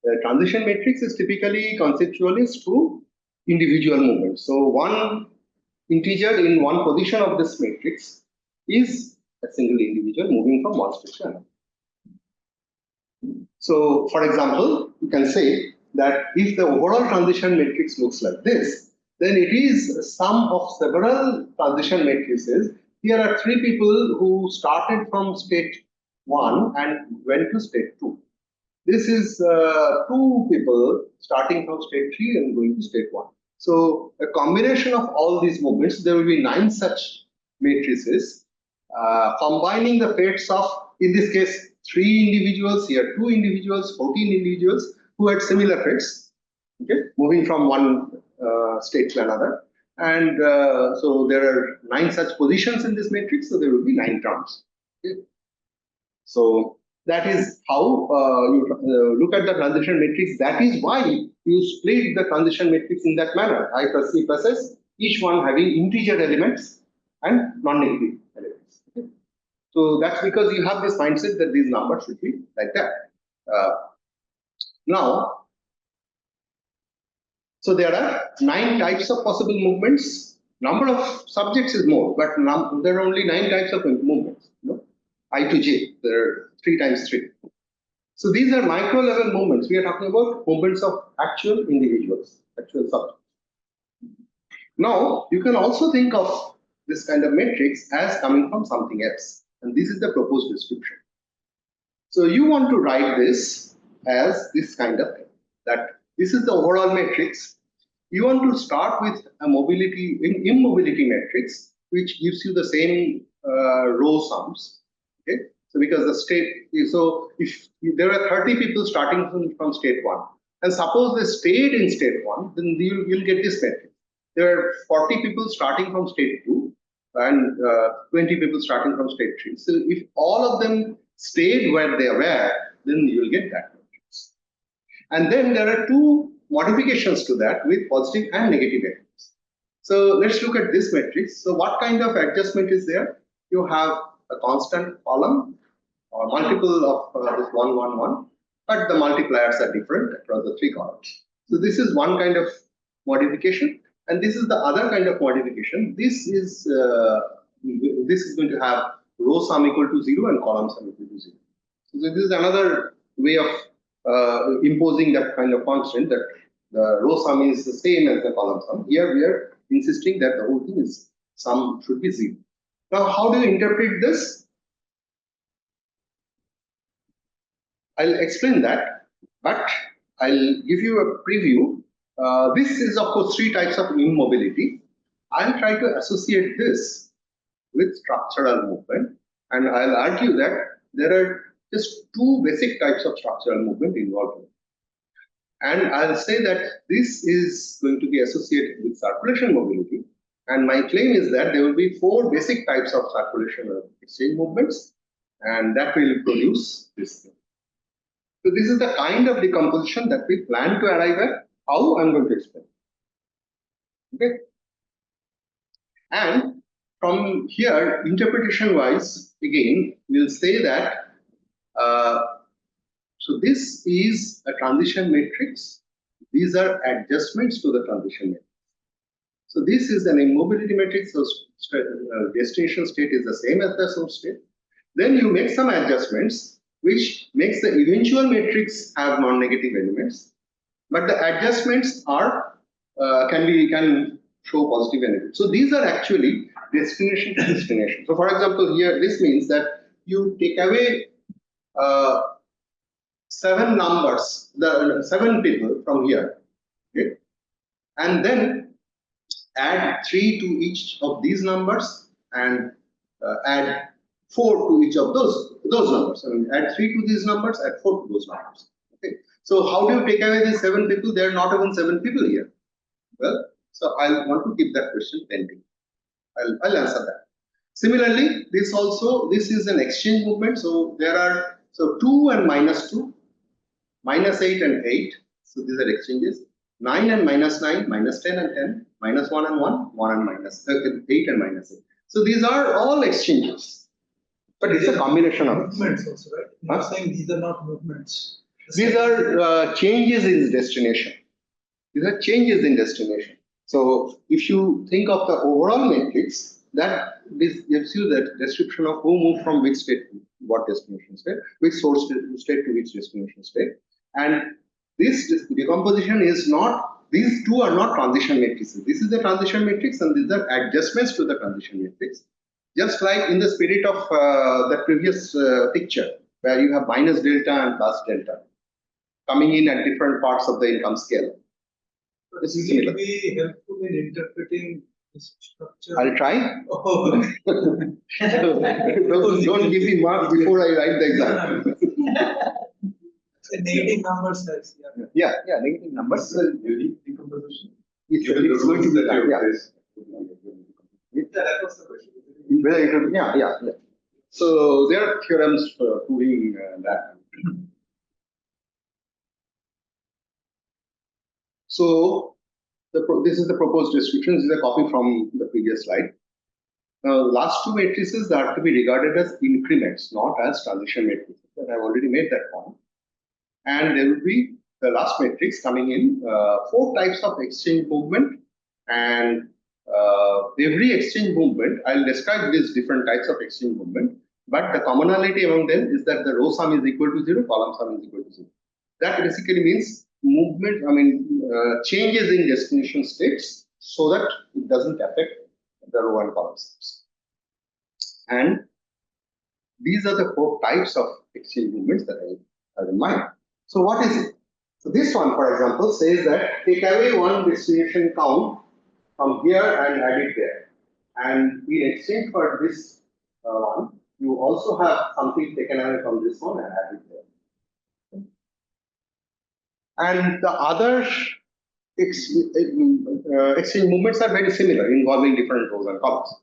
[SPEAKER 1] The transition matrix is typically conceptualized through individual movements. So one integer in one position of this matrix is a single individual moving from one state to another. So for example, you can say that if the overall transition matrix looks like this, then it is a sum of several transition matrices. Here are 3 people who started from state 1 and went to state 2. This is 2 people starting from state 3 and going to state 1. So a combination of all these movements, there will be 9 such matrices, combining the fates of, in this case, 3 individuals, here 2 individuals, 14 individuals who had similar fates, okay, moving from one state to another. And so there are 9 such positions in this matrix, so there will be 9 terms. Okay. So that is how you look at the transition matrix. That is why you split the transition matrix in that manner, I plus C plus S, each one having integer elements and non-negative elements. Okay. So that's because you have this mindset that these numbers should be like that. Now, so there are 9 types of possible movements. Number of subjects is more, but there are only 9 types of movements. You know? I to j. There are 3 times 3. So these are micro level movements. We are talking about movements of actual individuals, actual subjects. Now, you can also think of this kind of matrix as coming from something else. And this is the proposed description. So you want to write this as this kind of thing. That this is the overall matrix. You want to start with a immobility matrix, which gives you the same row sums. Okay. So because the state, so if there are 30 people starting from state 1, and suppose they stayed in state 1, then you'll get this matrix. There are 40 people starting from state 2 and 20 people starting from state 3. So if all of them stayed where they were, then you'll get that matrix. And then there are 2 modifications to that with positive and negative elements. So let's look at this matrix. So what kind of adjustment is there? You have a constant column or multiple of this 1, 1, 1, but the multipliers are different across the 3 columns. So this is one kind of modification, and this is the other kind of modification. This is going to have row sum equal to 0 and column sum equal to 0. So this is another way of imposing that kind of constant, that the row sum is the same as the column sum. Here we are insisting that the whole thing is sum should be 0. Now, how do you interpret this? I'll explain that, but I'll give you a preview. This is, of course, 3 types of immobility. I'll try to associate this with structural movement, and I'll argue that there are just 2 basic types of structural movement involved. And I'll say that this is going to be associated with circulation mobility, and my claim is that there will be 4 basic types of circulation or exchange movements, and that will produce this thing. So this is the kind of decomposition that we plan to arrive at. How? I'm going to explain. Okay. And from here, interpretation wise, again, we'll say that so this is a transition matrix. These are adjustments to the transition matrix. So this is an immobility matrix. So destination state is the same as the source state. Then you make some adjustments which makes the eventual matrix have non-negative elements, but the adjustments are can show positive and negative. So these are actually destination to destination. So for example, here this means that you take away 7 numbers, the 7 people from here, okay, and then add 3 to each of these numbers and add 4 to each of those numbers. I mean, add 3 to these numbers, add 4 to those numbers. Okay. So how do you take away these 7 people? There are not even 7 people here. Well, so I want to keep that question pending. I'll answer that. Similarly, this is an exchange movement. So there are 2 and -2, -8 and 8. So these are exchanges. 9 and -9, -10 and 10, -1 and 1, 1 and -8 and -8. So these are all exchanges. But it's a combination of
[SPEAKER 5] movements also, right? You're saying these are not movements.
[SPEAKER 1] These are changes in destination. These are changes in destination. So if you think of the overall matrix, that this gives you that description of who moved from which state to what destination state, which source state to which destination state. And this decomposition is not, these 2 are not transition matrices. This is the transition matrix and these are adjustments to the transition matrix. Just like in the spirit of the previous picture, where you have minus delta and plus delta coming in at different parts of the income scale.
[SPEAKER 5] This is similar. Be helpful in interpreting this structure.
[SPEAKER 1] I'll try.
[SPEAKER 5] Oh.
[SPEAKER 1] don't give me marks before I write the exam.
[SPEAKER 5] Negative numbers,
[SPEAKER 1] yeah, negative numbers.
[SPEAKER 4] This is a unique decomposition.
[SPEAKER 1] It's going to be that,
[SPEAKER 4] Yeah, that was the question.
[SPEAKER 1] Yeah. So there are theorems for proving that. So this is the proposed description. This is a copy from the previous slide. Now, last 2 matrices that are to be regarded as increments, not as transition matrices. But I've already made that point. And there will be the last matrix coming in 4 types of exchange movement, and every exchange movement, I'll describe these different types of exchange movement. But the commonality among them is that the row sum is equal to 0, column sum is equal to 0. That basically means movement, changes in destination states so that it doesn't affect the row and column sums. And these are the 4 types of exchange movements that I have in mind. So what is it? So this one, for example, says that take away one destination count from here and add it there. And in exchange for this one, you also have something taken away from this one and add it there. And the other exchange movements are very similar, involving different rows and columns.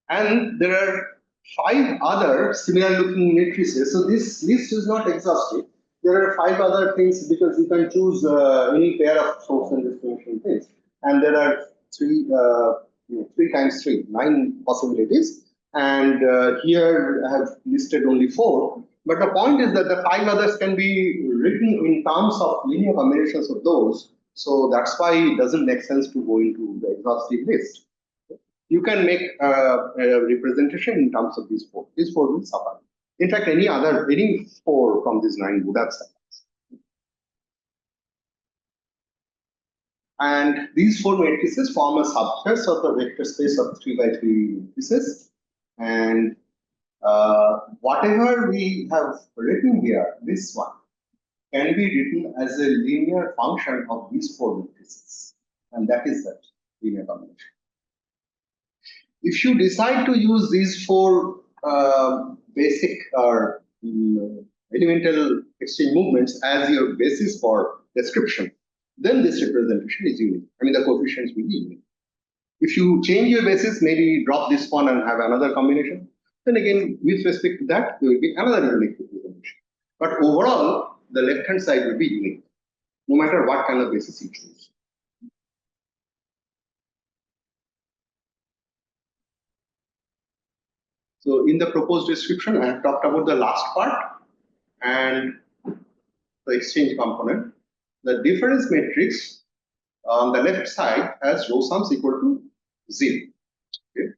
[SPEAKER 1] And there are 5 other similar looking matrices. So this list is not exhaustive. There are 5 other things because you can choose any pair of source and destination things. And there are 3 times 3, 9 possibilities. And here I have listed only 4. But the point is that the 5 others can be written in terms of linear combinations of those. So that's why it doesn't make sense to go into the exhaustive list. You can make a representation in terms of these 4. These 4 will suffice. In fact, any 4 from these 9 would have sufficed. And these 4 matrices form a subspace of the vector space of 3 by 3 matrices. And whatever we have written here, this one, can be written as a linear function of these 4 matrices. And that is that linear combination. If you decide to use these 4 basic or elemental exchange movements as your basis for description, then this representation is unique. The coefficients will be unique. If you change your basis, maybe drop this one and have another combination, then again, with respect to that, there will be another unique representation. But overall, the left-hand side will be unique, no matter what kind of basis you choose. So in the proposed description, I have talked about the last part and the exchange component. The difference matrix on the left side has row sums equal to 0. Okay.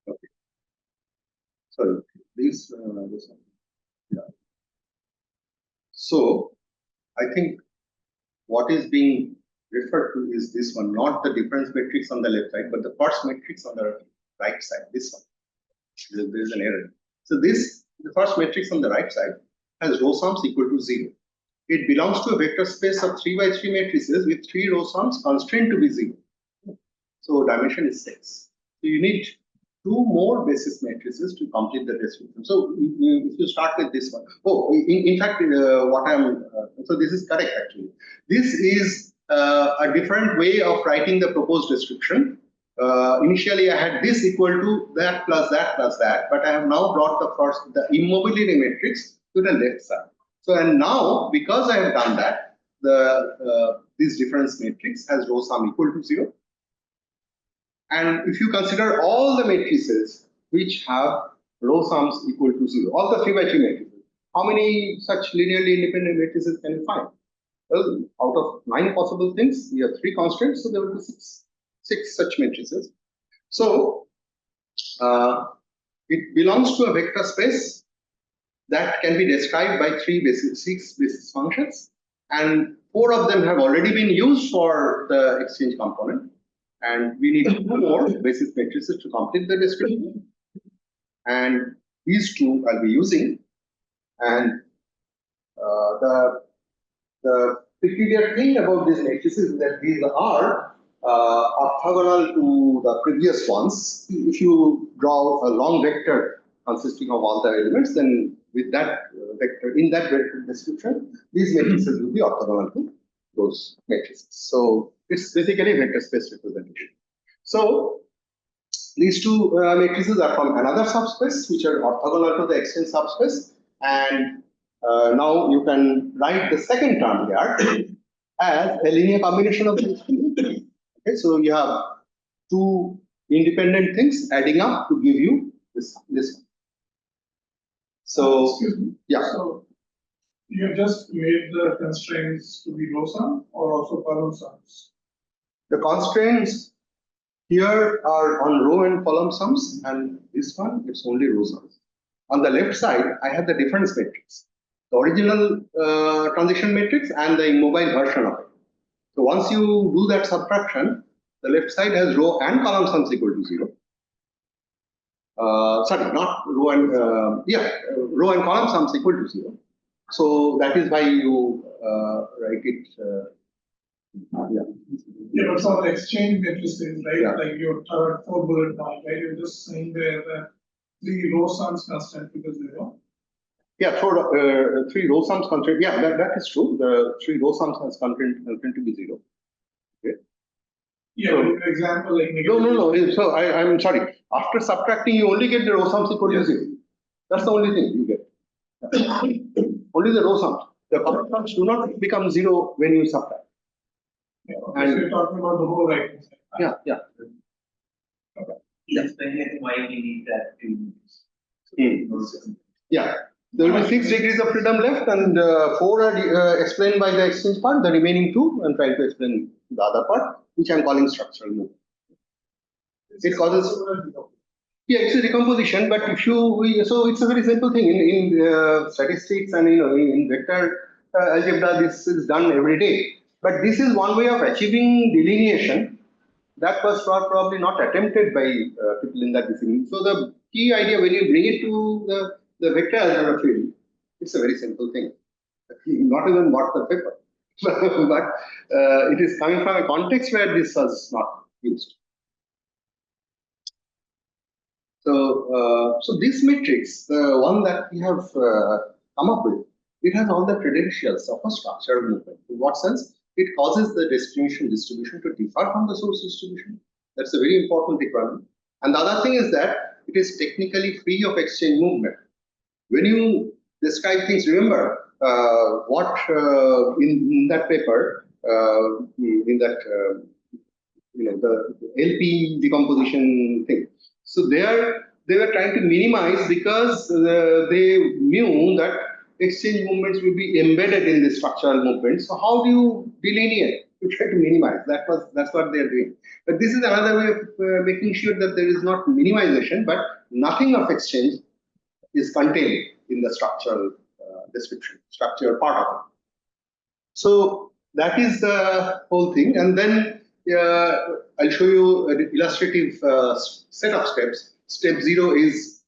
[SPEAKER 1] Okay. Sorry, this one. Yeah. So I think what is being referred to is this one, not the difference matrix on the left side, but the first matrix on the right side, this one. There is an error. So the first matrix on the right side has row sums equal to 0. It belongs to a vector space of 3 by 3 matrices with 3 row sums constrained to be 0. So dimension is 6. So you need 2 more basis matrices to complete the description. So if you start with this one, in fact, so this is correct actually. This is a different way of writing the proposed description. Initially, I had this equal to that plus that plus that, but I have now brought the immobility matrix to the left side. So, and now, because I have done that, this difference matrix has row sum equal to 0. And if you consider all the matrices which have row sums equal to 0, all the 3 by 3 matrices, how many such linearly independent matrices can you find? Well, out of 9 possible things, we have 3 constraints, so there will be 6 such matrices. So it belongs to a vector space that can be described by 6 basis functions, and 4 of them have already been used for the exchange component, and we need 2 more basis matrices to complete the description. And these 2 I'll be using, and the peculiar thing about these matrices is that these are orthogonal to the previous ones. If you draw a long vector consisting of all the elements, then with that vector, in that vector description, these matrices will be orthogonal to those matrices. So it's basically vector space representation. So these 2 matrices are from another subspace, which are orthogonal to the exchange subspace. And now you can write the second term here as a linear combination of these 2. Okay, so you have 2 independent things adding up to give you this one. So,
[SPEAKER 5] excuse me.
[SPEAKER 1] yeah.
[SPEAKER 5] So You have just made the constraints to be row sum or also column sums?
[SPEAKER 1] The constraints here are on row and column sums, and this one, it's only row sums. On the left side, I have the difference matrix, the original transition matrix and the immobile version of it. So once you do that subtraction, the left side has row and column sums equal to 0. Sorry, not row and, row and column sums equal to 0. So that is why you write it,
[SPEAKER 5] Yeah, but for the exchange matrices, right,
[SPEAKER 1] Yeah.
[SPEAKER 5] like your third 4 bullet point, right, you're just saying there that 3 row sums constant because 0.
[SPEAKER 1] Yeah, for 3 row sums constant. Yeah, that is true. The 3 row sums has constant to be 0. Okay.
[SPEAKER 5] Yeah,
[SPEAKER 1] So-
[SPEAKER 5] for example, like
[SPEAKER 1] No. So I'm sorry. After subtracting, you only get the row sums equal to 0. That's the only thing you get. Only the row sums. The column sums do not become 0 when you subtract.
[SPEAKER 5] Yeah,
[SPEAKER 1] And-
[SPEAKER 5] so you're talking about the whole right hand side.
[SPEAKER 1] Yeah.
[SPEAKER 2] He's explaining why we need that to.
[SPEAKER 1] Yeah. There will be 6 degrees of freedom left, and 4 are explained by the exchange part. The remaining 2, I'm trying to explain the other part, which I'm calling structural movement. It causes. Yeah, it's a decomposition, but if so it's a very simple thing in statistics and in vector algebra. This is done every day. But this is one way of achieving delineation that was probably not attempted by people in that discipline. So the key idea when you bring it to the vector algebra field, it's a very simple thing. Not even worth the paper, but it is coming from a context where this was not used. So this matrix, the one that we have come up with, it has all the credentials of a structural movement. In what sense? It causes the destination distribution to differ from the source distribution. That's a very important requirement. And the other thing is that it is technically free of exchange movement. When you describe things, remember what in that paper, in that the LP decomposition thing. So they were trying to minimize because they knew that exchange movements will be embedded in the structural movement. So how do you delineate? You try to minimize. That's what they're doing. But this is another way of making sure that there is not minimization, but nothing of exchange is contained in the structural description, structural part of it. So that is the whole thing. And then I'll show you an illustrative set of steps. Step 0 is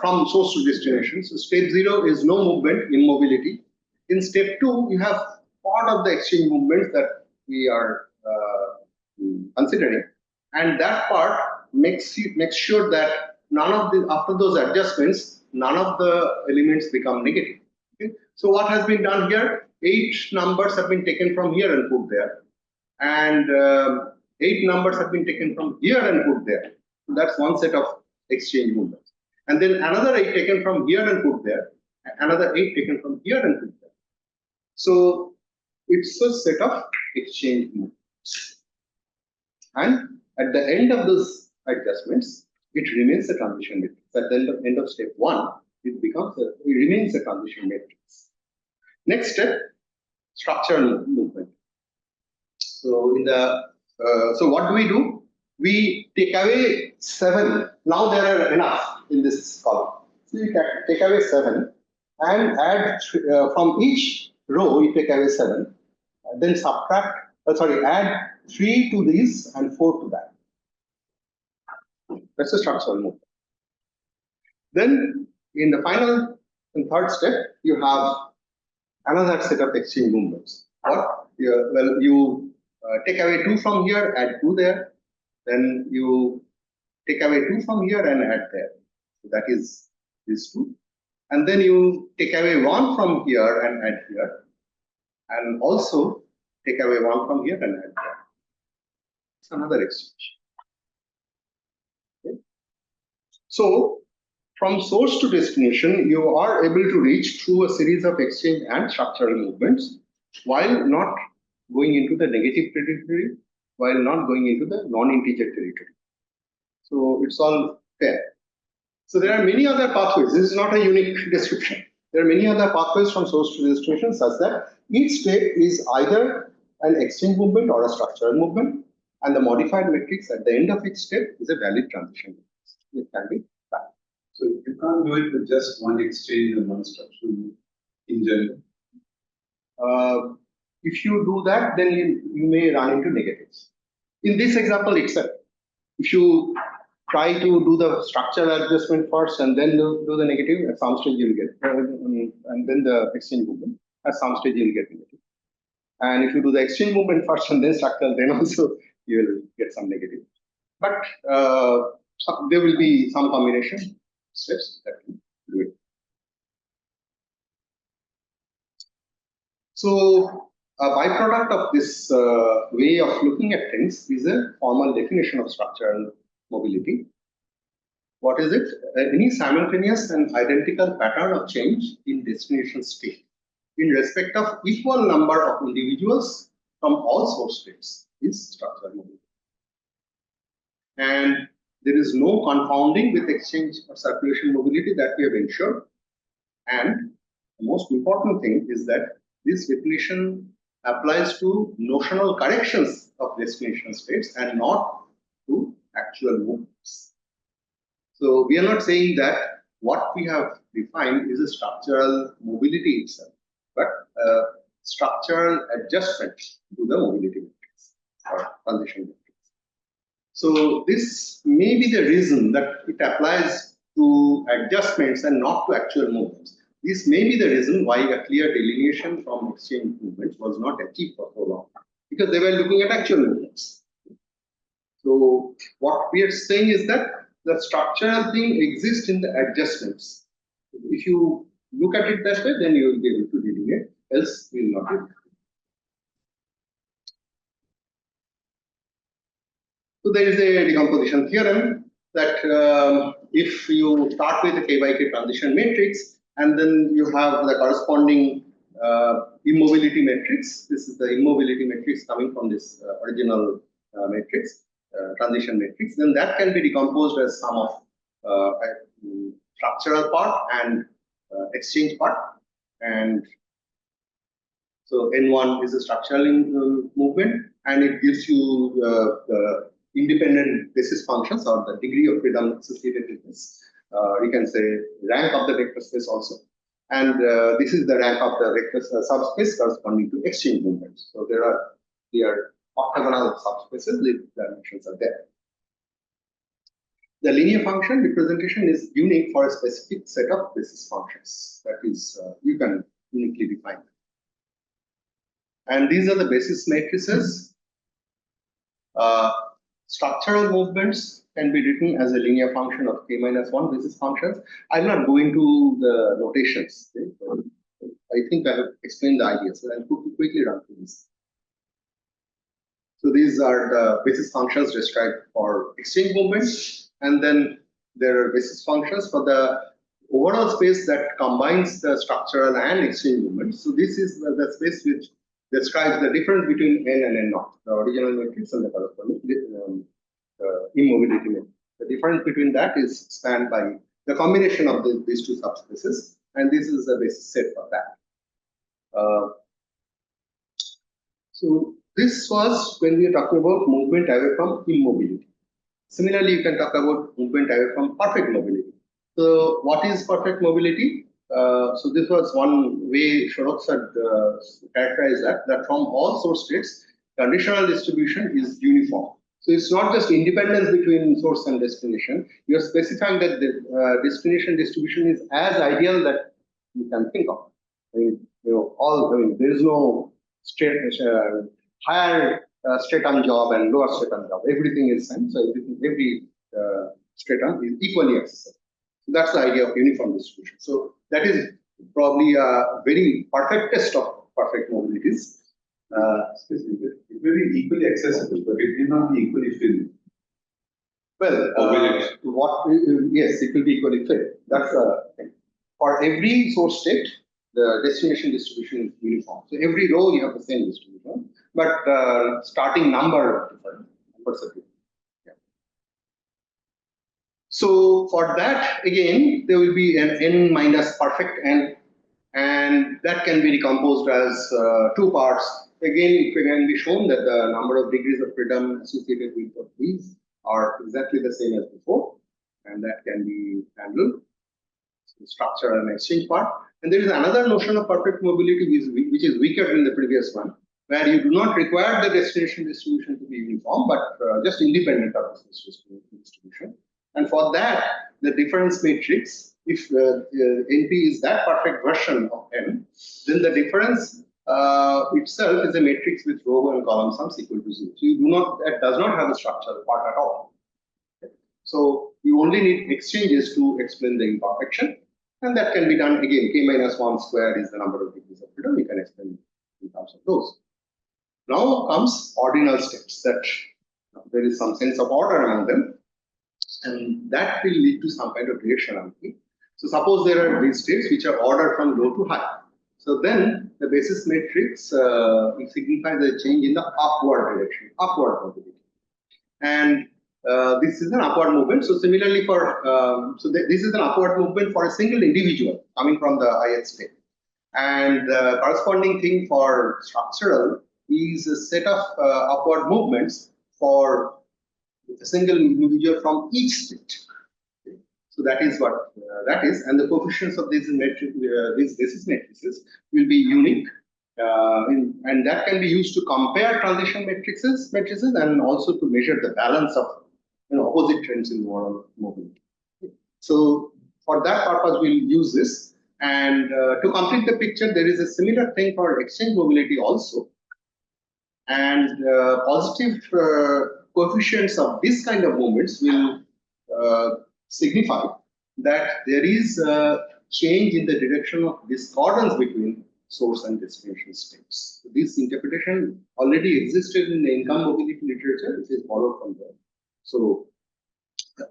[SPEAKER 1] from source to destination. So step 0 is no movement, immobility. In step 2, you have part of the exchange movements that we are considering, and that part makes sure that none of the after those adjustments, none of the elements become negative. Okay? So what has been done here? 8 numbers have been taken from here and put there, and 8 numbers have been taken from here and put there. So that's one set of exchange movements. And then another 8 taken from here and put there, another 8 taken from here and put there. So it's a set of exchange movements. And at the end of those adjustments, it remains a transition matrix. At the end of step 1, it remains a transition matrix. Next step, structural movement. So so what do? We take away 7. Now there are enough in this column. So you take away 7 and add from each row you take away 7. Then add 3 to these and 4 to that. That's the structural movement. Then in the final and third step, you have another set of exchange movements. You take away 2 from here, add 2 there. Then you take away 2 from here and add there. So that is these 2. And then you take away 1 from here and add here. And also take away 1 from here and add there. It's another exchange. Okay. So from source to destination, you are able to reach through a series of exchange and structural movements while not going into the negative territory, while not going into the non-integer territory. So it's all fair. So there are many other pathways. This is not a unique description. There are many other pathways from source to destination such that each state is either an exchange movement or a structural movement, and the modified matrix at the end of each step is a valid transition matrix. It can be valid.
[SPEAKER 4] So you can't do it with just one exchange and one structural move in general.
[SPEAKER 1] If you do that, then you may run into negatives. In this example itself, if you try to do the structural adjustment first and then do the negative, at some stage you'll get, and then the exchange movement, at some stage you'll get negative. And if you do the exchange movement first and then structural, then also you will get some negative. But there will be some combination steps that can do it. So a byproduct of this way of looking at things is a formal definition of structural mobility. What is it? Any simultaneous and identical pattern of change in destination state in respect of equal number of individuals from all source states is structural mobility. And there is no confounding with exchange or circulation mobility that we have ensured. And the most important thing is that this definition applies to notional corrections of destination states and not to actual movements. So we are not saying that what we have defined is a structural mobility itself, but structural adjustment to the mobility matrix or transition matrix. So this may be the reason that it applies to adjustments and not to actual movements. This may be the reason why a clear delineation from exchange movements was not achieved for so long, because they were looking at actual movements. So what we are saying is that the structural thing exists in the adjustments. If you look at it that way, then you will be able to delineate, else we will not be able to. So there is a decomposition theorem that if you start with a k by k transition matrix, and then you have the corresponding immobility matrix. This is the immobility matrix coming from this original matrix, transition matrix. Then that can be decomposed as sum of structural part and exchange part. And so N1 is a structural movement, and it gives you the independent basis functions or the degree of freedom associated with this. You can say rank of the vector space also, and this is the rank of the vector subspace corresponding to exchange movements. So there are orthogonal subspaces with dimensions are there. The linear function representation is unique for a specific set of basis functions. That is, you can uniquely define. And these are the basis matrices. Structural movements can be written as a linear function of k minus 1 basis functions. I'll not go into the notations. Okay? I think I have explained the idea, so I'll quickly run through this. So these are the basis functions described for exchange movements, and then there are basis functions for the overall space that combines the structural and exchange movements. So this is the space which describes the difference between N and N naught, the original matrix and the corresponding immobility matrix. The difference between that is spanned by the combination of these two subspaces, and this is the basis set for that. So this was when we are talking about movement away from immobility. Similarly, you can talk about movement away from perfect mobility. So what is perfect mobility? So this was one way Shorrock had characterized that from all source states, conditional distribution is uniform. So it's not just independence between source and destination. You are specifying that the destination distribution is as ideal that you can think of. I mean, there is no higher stratum job and lower stratum job. Everything is same. So every stratum is equally accessible. So that's the idea of uniform distribution. So that is probably a very perfect test of perfect mobilities.
[SPEAKER 4] It may be equally accessible, but it may not be equally filled.
[SPEAKER 1] Well, yes, it will be equally filled. That's the thing. For every source state, the destination distribution is uniform. So every row you have the same distribution, but starting number different. Yeah. So for that, again, there will be an n minus perfect n And that can be decomposed as two parts. Again, it can be shown that the number of degrees of freedom associated with these are exactly the same as before, and that can be handled. So structure and exchange part. And there is another notion of perfect mobility which is weaker than the previous one, where you do not require the destination distribution to be uniform, but just independent of this distribution. And for that, the difference matrix, if NP is that perfect version of M, then the difference itself is a matrix with row and column sums equal to 0. So you do not, that does not have a structural part at all. Okay. So you only need exchanges to explain the imperfection. And that can be done again. K minus 1 squared is the number of degrees of freedom. You can explain in terms of those. Now comes ordinal steps, that there is some sense of order among them, and that will lead to some kind of directionality. So suppose there are these states which are ordered from low to high. So then the basis matrix it signifies a change in the upward direction, upward mobility. And this is an upward movement. So similarly for, this is an upward movement for a single individual coming from the ith state. And the corresponding thing for structural is a set of upward movements for a single individual from each state. Okay. So that is what that is. And the coefficients of these basis matrices will be unique. And that can be used to compare transition matrices and also to measure the balance of opposite trends in overall mobility. So for that purpose, we'll use this. And to complete the picture, there is a similar thing for exchange mobility also. And positive coefficients of this kind of movements will signify that there is a change in the direction of discordance between source and destination states. So this interpretation already existed in the income mobility literature, which is borrowed from there. So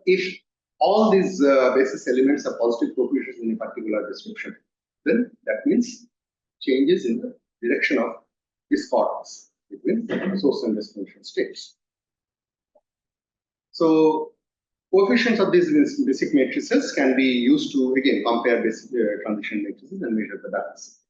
[SPEAKER 1] if all these basis elements are positive coefficients in a particular description, then that means changes in the direction of discordance between source and destination states. So coefficients of these basic matrices can be used to again compare basic transition matrices and measure the balance.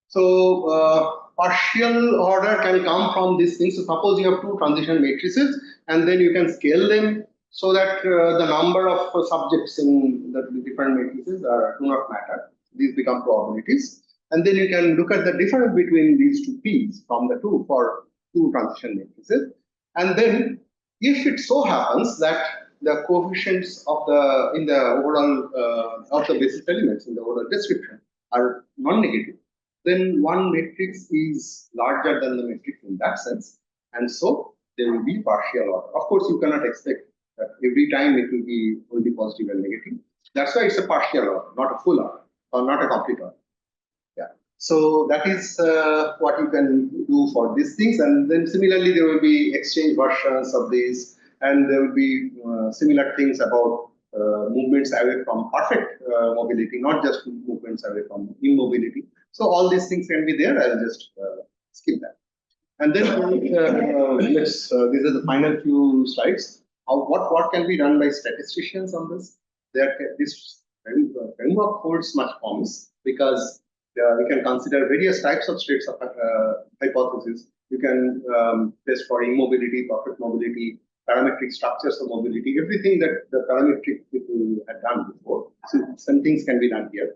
[SPEAKER 1] So partial order can come from these things. So suppose you have two transition matrices, and then you can scale them so that the number of subjects in the different matrices do not matter. These become probabilities. And then you can look at the difference between these two P's from the two for two transition matrices. And then if it so happens that the coefficients of the in the overall of the basis elements in the overall description are non-negative, then one matrix is larger than the matrix in that sense, and so there will be partial order. Of course, you cannot expect that every time it will be only positive and negative. That's why it's a partial order, not a full order, or not a complete order. Yeah. So that is what you can do for these things, and then similarly there will be exchange versions of these, and there will be similar things about movements away from perfect mobility, not just movements away from immobility. So all these things can be there. I'll just skip that. And then these are the final few slides. What can be done by statisticians on this? This framework holds much promise because we can consider various types of states of hypothesis. You can test for immobility, perfect mobility, parametric structures of mobility, everything that the parametric people had done before. So some things can be done here.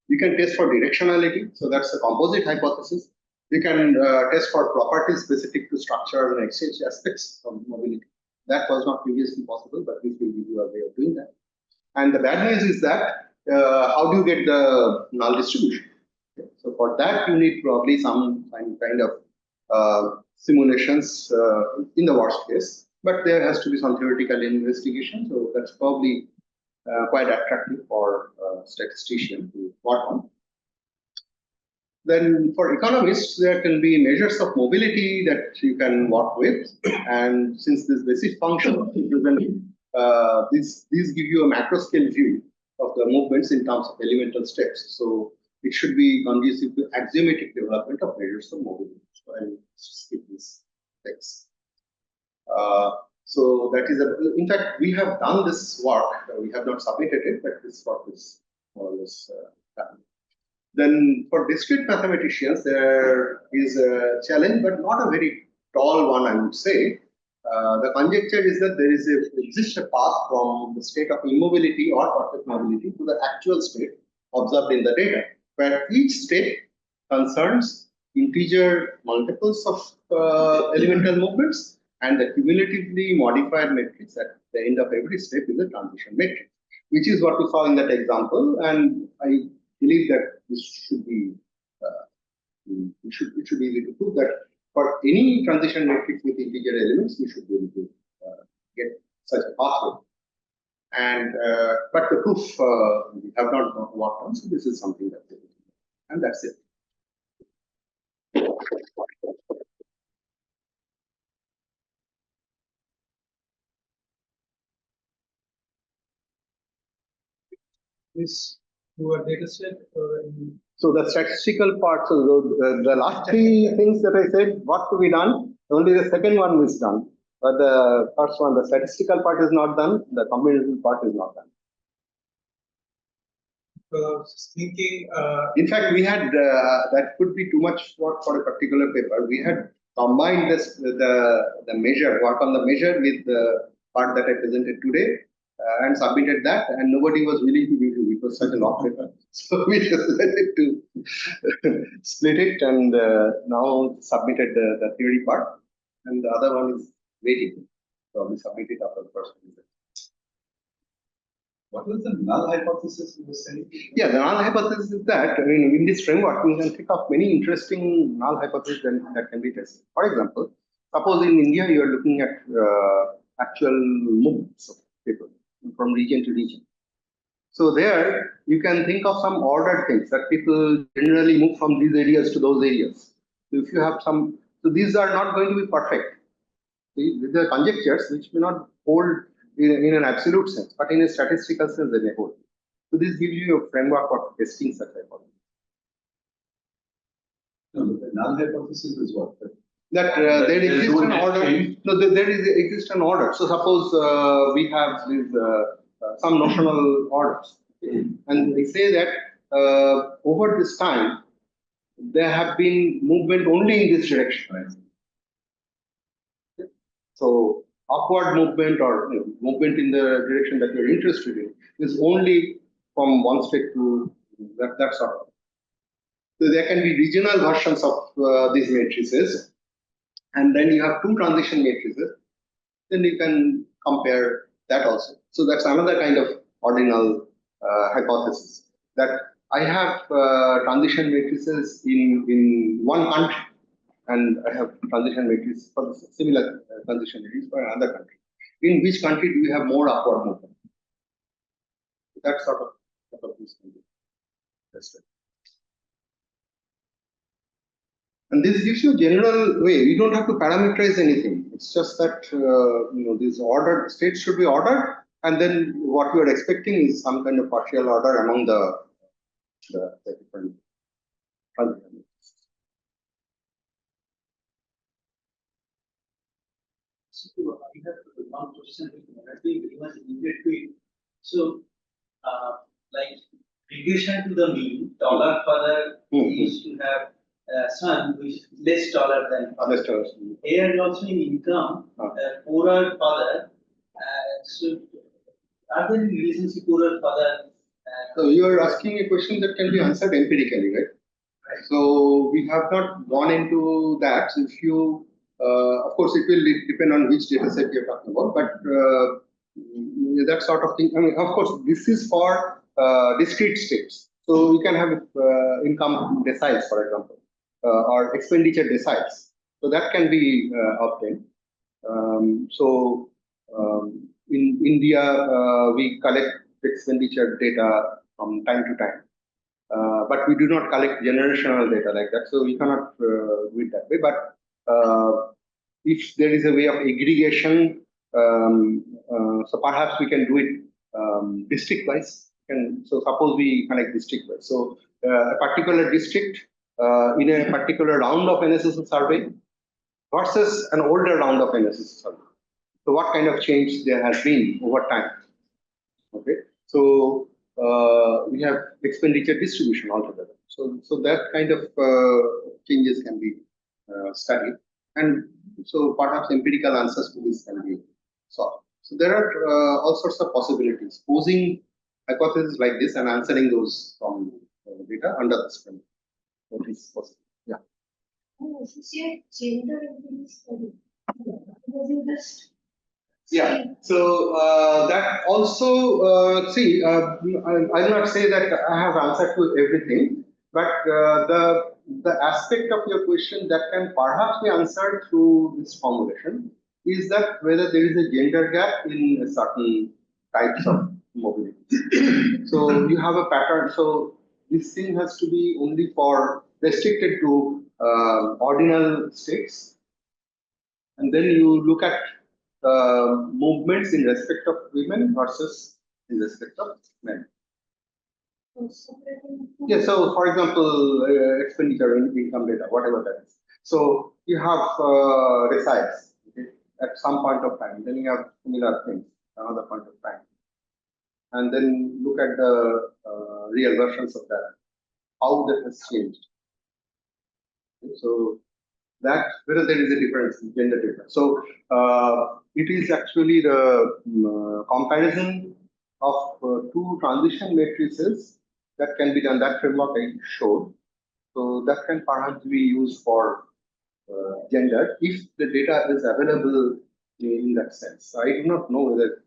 [SPEAKER 1] You can test for directionality, so that's a composite hypothesis. You can test for properties specific to structure and exchange aspects of mobility. That was not previously possible, but this will give you a way of doing that. And the bad news is that how do you get the null distribution? Okay. So for that, you need probably some kind of simulations in the worst case, but there has to be some theoretical investigation. So that's probably quite attractive for statisticians to work on. Then for economists, there can be measures of mobility that you can work with. And since this basis function these give you a macro scale view of the movements in terms of elemental steps. So it should be conducive to axiomatic development of measures of mobility. So I'll skip this text. So that is in fact, we have done this work. We have not submitted it, but this work is more or less done. Then for discrete mathematicians, there is a challenge, but not a very tall one, I would say. The conjecture is that there exists a path from the state of immobility or perfect mobility to the actual state observed in the data, where each state concerns integer multiples of elemental movements, and the cumulatively modified matrix at the end of every step is a transition matrix, which is what we saw in that example. And I believe that this should be it should be able to prove that for any transition matrix with integer elements, we should be able to get such a pathway. And but the proof we have not worked on, so this is something that we will do. And that's it.
[SPEAKER 5] This to a data set or
[SPEAKER 1] So the statistical part, so the last three things that I said, what to be done, only the second one is done. But the first one, the statistical part is not done, the combinatorial part is not done.
[SPEAKER 5] thinking.
[SPEAKER 1] In fact, we had, that could be too much work for a particular paper. We had combined this, the measure, work on the measure with the part that I presented today. And submitted that, and nobody was willing to review. It was such a long paper, so we decided to split it, and now submitted the theory part, and the other one is waiting. So we submit it after the first visit.
[SPEAKER 4] What was the null hypothesis you were saying?
[SPEAKER 1] Yeah, the null hypothesis is that, I mean, in this framework, we can think of many interesting null hypotheses that can be tested. For example, suppose in India you are looking at actual movements of people from region to region. So there you can think of some ordered things that people generally move from these areas to those areas. So if you have some, so these are not going to be perfect. These are conjectures which may not hold in an absolute sense, but in a statistical sense they may hold. So this gives you a framework for testing such hypotheses.
[SPEAKER 4] No, the null hypothesis is what?
[SPEAKER 1] That there exists an order. No, there exists an order. So suppose we have these some notional orders, and they say that over this time there have been movement only in this direction. Right? So upward movement or movement in the direction that you're interested in is only from one state to that sort of. So there can be regional versions of these matrices. And then you have two transition matrices, then you can compare that also. So that's another kind of ordinal hypothesis, that I have transition matrices in one country, and I have transition matrices for the similar transition matrices for another country. In which country do you have more upward movement? That sort of hypothesis can be tested. And this gives you a general way. You don't have to parameterize anything. It's just that these ordered states should be ordered, and then what you are expecting is some kind of partial order among the different transitions.
[SPEAKER 3] So I have one question that we very much needed to it. So, like regression to the mean, taller father used to have son which is less taller than father. Here also in income, poorer father. So, are there any relationship poorer father?
[SPEAKER 1] So you are asking a question that can be answered empirically, right? Right. So we have not gone into that. So if you, of course, it will depend on which data set you're talking about, but that sort of thing. I mean, of course, this is for discrete states. So you can have income deciles, for example. Or expenditure deciles. So that can be obtained. In India, we collect expenditure data from time to time, but we do not collect generational data like that. So we cannot do it that way. But if there is a way of aggregation, so perhaps we can do it district-wise. So suppose we collect district-wise. So a particular district in a particular round of NSS survey versus an older round of NSS survey. So what kind of change there has been over time? Okay, so we have expenditure distribution altogether. So that kind of changes can be studied, and so perhaps empirical answers to this can be solved. So there are all sorts of possibilities, posing hypotheses like this and answering those from data under the framework. What is possible? Yeah.
[SPEAKER 6] Associate gender in this study. Because you just
[SPEAKER 1] Yeah, so that also, I'll not say that I have answered to everything, but the aspect of your question that can perhaps be answered through this formulation is that whether there is a gender gap in certain types of mobility. So you have a pattern, so this thing has to be only for restricted to ordinal states, and then you look at movements in respect of women versus in respect of men. Yeah, so for example, expenditure in income data, whatever that is. So you have resides, okay, at some point of time, then you have similar things, another point of time. And then look at the real versions of that, how that has changed. Okay, so that whether there is a difference, gender difference. So it is actually the comparison of two transition matrices that can be done. That framework I showed. So that can perhaps be used for gender if the data is available in that sense. I do not know whether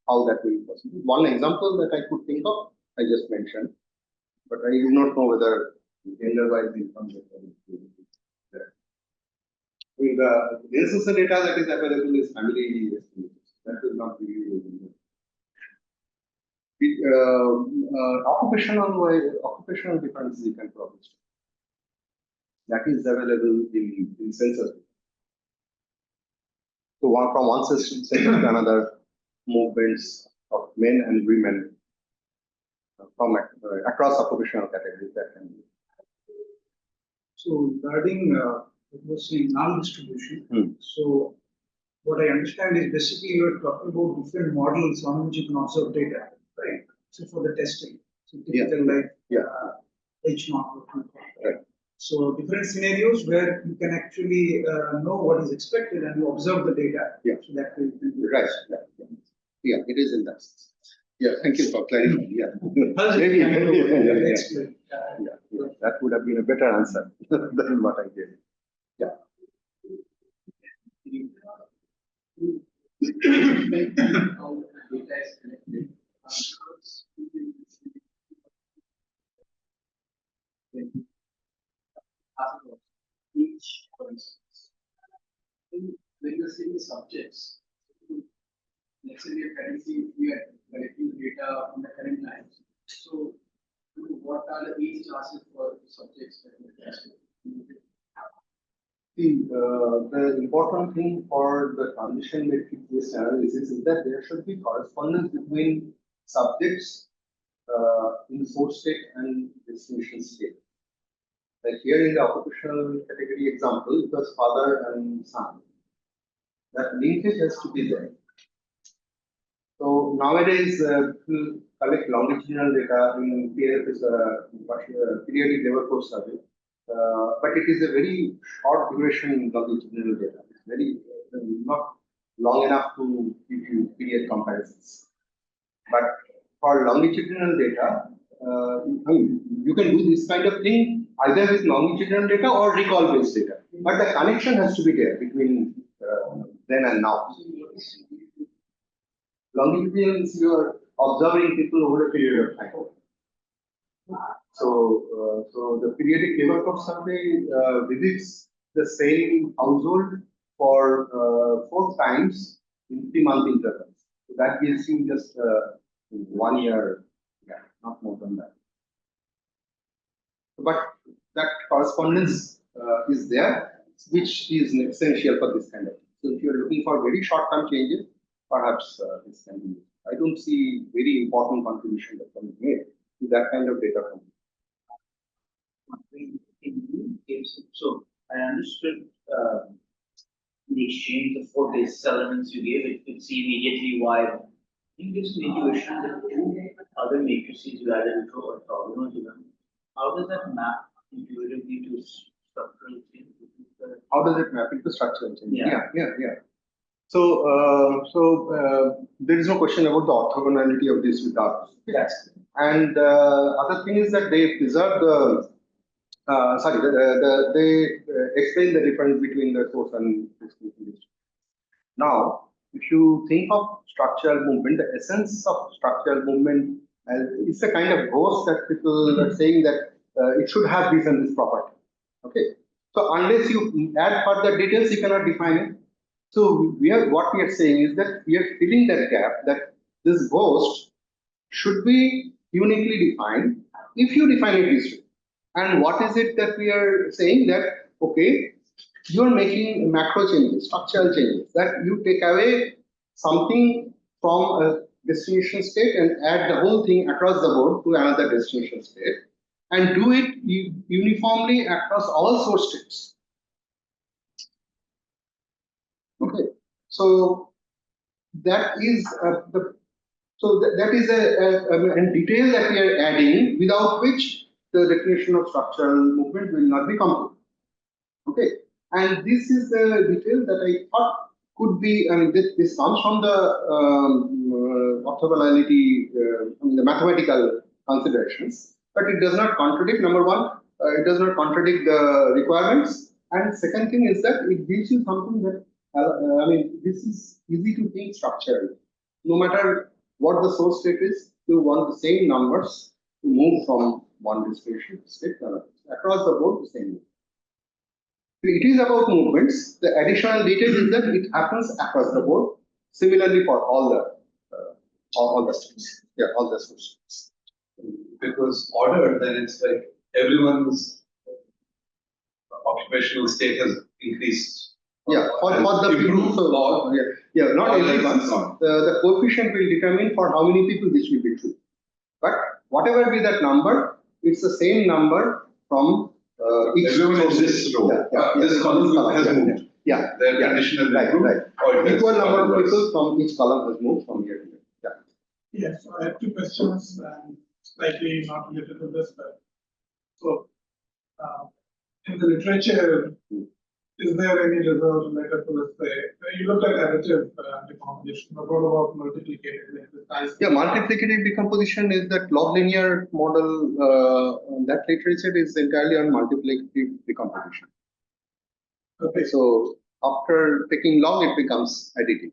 [SPEAKER 1] how that will be possible. One example that I could think of, I just mentioned, but I do not know whether gender-wise income data is there. This is the data that is available is family estimates. That will not be used. Occupational differences you can probably show. That is available in census. So from one census to another, movements of men and women from across occupational categories that can be.
[SPEAKER 7] So regarding it was saying null distribution. So what I understand is basically you are talking about different models on which you can observe data, right? So for the testing, so typical like H naught.
[SPEAKER 1] Right.
[SPEAKER 7] So different scenarios where you can actually know what is expected and you observe the data.
[SPEAKER 1] Yeah.
[SPEAKER 7] So that way you can do
[SPEAKER 1] Right. Yeah, it is in that sense. Yeah, thank you for clarifying. Yeah. Maybe. That would have been a better answer than what I gave. Yeah.
[SPEAKER 3] Each, for instance, when you're seeing the subjects, let's say we are collecting data from the current times. So, what are the age classes for subjects that we're testing?
[SPEAKER 1] See, the important thing for the transition matrix-based analysis is that there should be correspondence between subjects in source state and destination state. Like here in the occupational category example, it was father and son. That linkage has to be there. So nowadays, people collect longitudinal data in PLF, periodic labor force survey, but it is a very short duration longitudinal data. It's very not long enough to give you period comparisons. But for longitudinal data, you can do this kind of thing either with longitudinal data or recall-based data. But the connection has to be there between then and now. Longitudinal means you are observing people over a period of time. So the periodic labor force survey visits the same household for 4 times in 3-month intervals. So that gives you just 1 year, not more than that. But that correspondence is there, which is essential for this kind of thing. So if you are looking for very short-term changes, perhaps this can be used. I don't see very important contribution that can be made to that kind of data.
[SPEAKER 2] So I understood the exchange of 4 basis elements you gave. It could see immediately why In this situation, the two other matrices you added into orthogonal to them, how does that map intuitively to structural change?
[SPEAKER 1] How does it map into structural change?
[SPEAKER 2] Yeah.
[SPEAKER 1] Yeah. So, there is no question about the orthogonality of this with ours.
[SPEAKER 2] Yes.
[SPEAKER 1] And other thing is that they preserve the, they explain the difference between the source and distribution. Now, if you think of structural movement, the essence of structural movement it's a kind of ghost that people are saying that it should have this and this property. Okay. So unless you add further details, you cannot define it. So what we are saying is that we are filling that gap, that this ghost should be uniquely defined if you define it this way. And what is it that we are saying? That, okay, you are making macro changes, structural changes, that you take away something from a destination state and add the whole thing across the board to another destination state and do it uniformly across all source states. Okay, so that is that is a detail that we are adding, without which the definition of structural movement will not be complete. Okay, and this is the detail that I thought could be. I mean, this comes from the orthogonality, the mathematical considerations, but it does not contradict. Number one, it does not contradict the requirements, and second thing is that it gives you something that. I mean, this is easy to think structurally. No matter what the source state is, you want the same numbers to move from one destination state to another. Across the board, the same. It is about movements. The additional detail is that it happens across the board. Similarly for all the states. Yeah, all the source states.
[SPEAKER 4] If it was ordered, then it's like everyone's occupational state has increased.
[SPEAKER 1] Yeah, for the people, so, not everyone. The coefficient will determine for how many people this will be true. But whatever be that number, it's the same number from each
[SPEAKER 4] everyone in this row. This column has moved.
[SPEAKER 1] Yeah,
[SPEAKER 4] their condition is
[SPEAKER 1] right. Equal number of people from each column has moved from here to here.
[SPEAKER 5] Yeah. So I have two questions, slightly not related to this, but so in the literature. Is there any result related to, let's say, you looked at additive decomposition, but what about multiplicative?
[SPEAKER 1] Yeah, multiplicative decomposition is that log linear model, that literature is entirely on multiplicative decomposition. Okay, so after taking log, it becomes additive.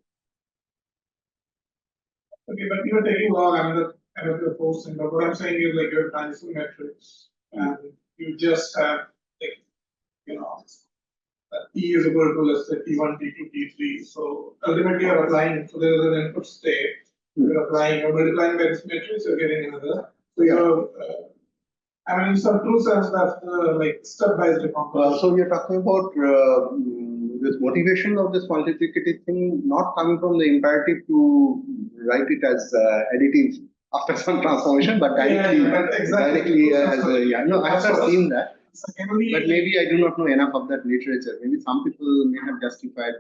[SPEAKER 5] Okay, but you're taking log, I'm the additive forcing, but what I'm saying is like your transition metrics, and you just have, like, T is equal to, let's say, T1, T2, T3. So ultimately you're applying, so there is an input state, you're applying, you're multiplying by this matrix, you're getting another. So you're, I mean, in some true sense, that's like step-wise decomposition.
[SPEAKER 1] So we're talking about this motivation of this multiplicative thing not coming from the imperative to write it as additive after some transformation, but directly as a, no, I have not seen that. But maybe I do not know enough of that literature. Maybe some people may have justified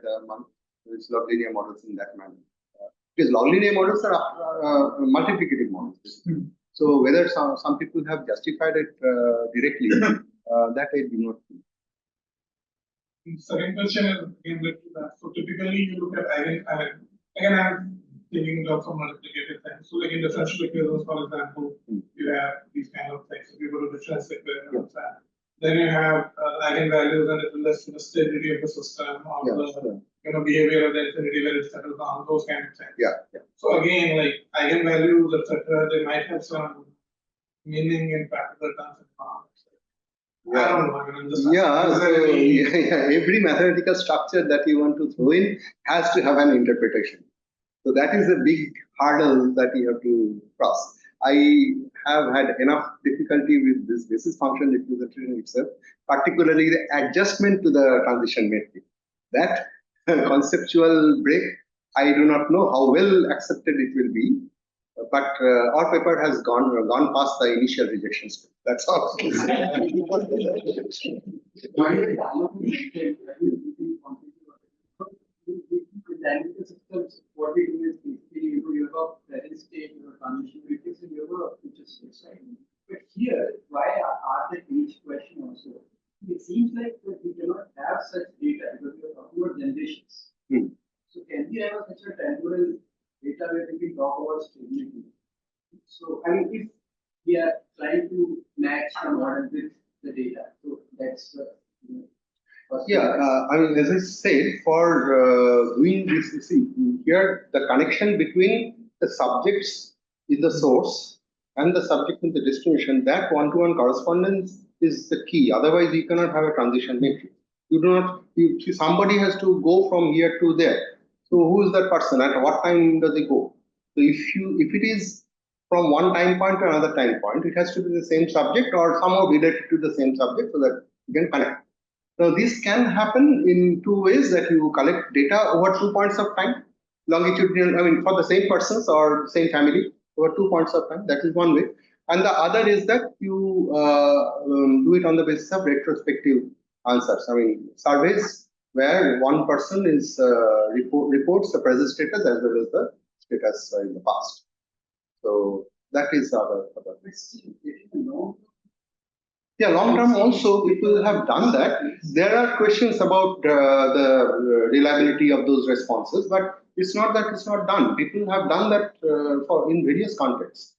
[SPEAKER 1] these log linear models in that manner. Because log linear models are multiplicative models. So whether some people have justified it directly, that I do not know.
[SPEAKER 5] The second question is again related to that. So typically you look at again I'm thinking in terms of multiplicative things. So like in differential equations, for example, you have these kind of things. If you go to differential equations, then you have eigenvalues, and it relates to the stability of the system, or the behavior of the infinity where it settles down, those kind of things. So again, like eigenvalues, etc., they might have some meaning in practical terms. I don't know. I mean, just
[SPEAKER 1] every mathematical structure that you want to throw in has to have an interpretation. So that is a big hurdle that you have to cross. I have had enough difficulty with this basis function representation itself, particularly the adjustment to the transition matrix. That conceptual break, I do not know how well accepted it will be, but our paper has gone past the initial rejection step. That's all.
[SPEAKER 8] What we do is basically you have
[SPEAKER 3] state, transition matrix in Europe, which is exciting. But here, why I asked the age question also, it seems like that we cannot have such data because we are talking about generations. So can we have such a temporal data where we can talk about stability? So I mean, if we are trying to match the model with the data, so that's the
[SPEAKER 1] I mean, as I said, for doing this, you see, here the connection between the subjects in the source and the subject in the destination, that one-to-one correspondence is the key. Otherwise, you cannot have a transition matrix. You do not. Somebody has to go from here to there. So, who is that person? At what time does it go? So, if it is from one time point to another time point, it has to be the same subject or somehow related to the same subject so that you can connect. Now, this can happen in two ways, that you collect data over 2 points of time, longitudinal, I mean, for the same persons or same family over 2 points of time. That is one way. And the other is that you do it on the basis of retrospective answers. I mean, surveys where one person is reports the present status as well as the status in the past. So that is the other. Yeah, long term also people have done that. There are questions about the reliability of those responses, but it's not that it's not done. People have done that for in various contexts.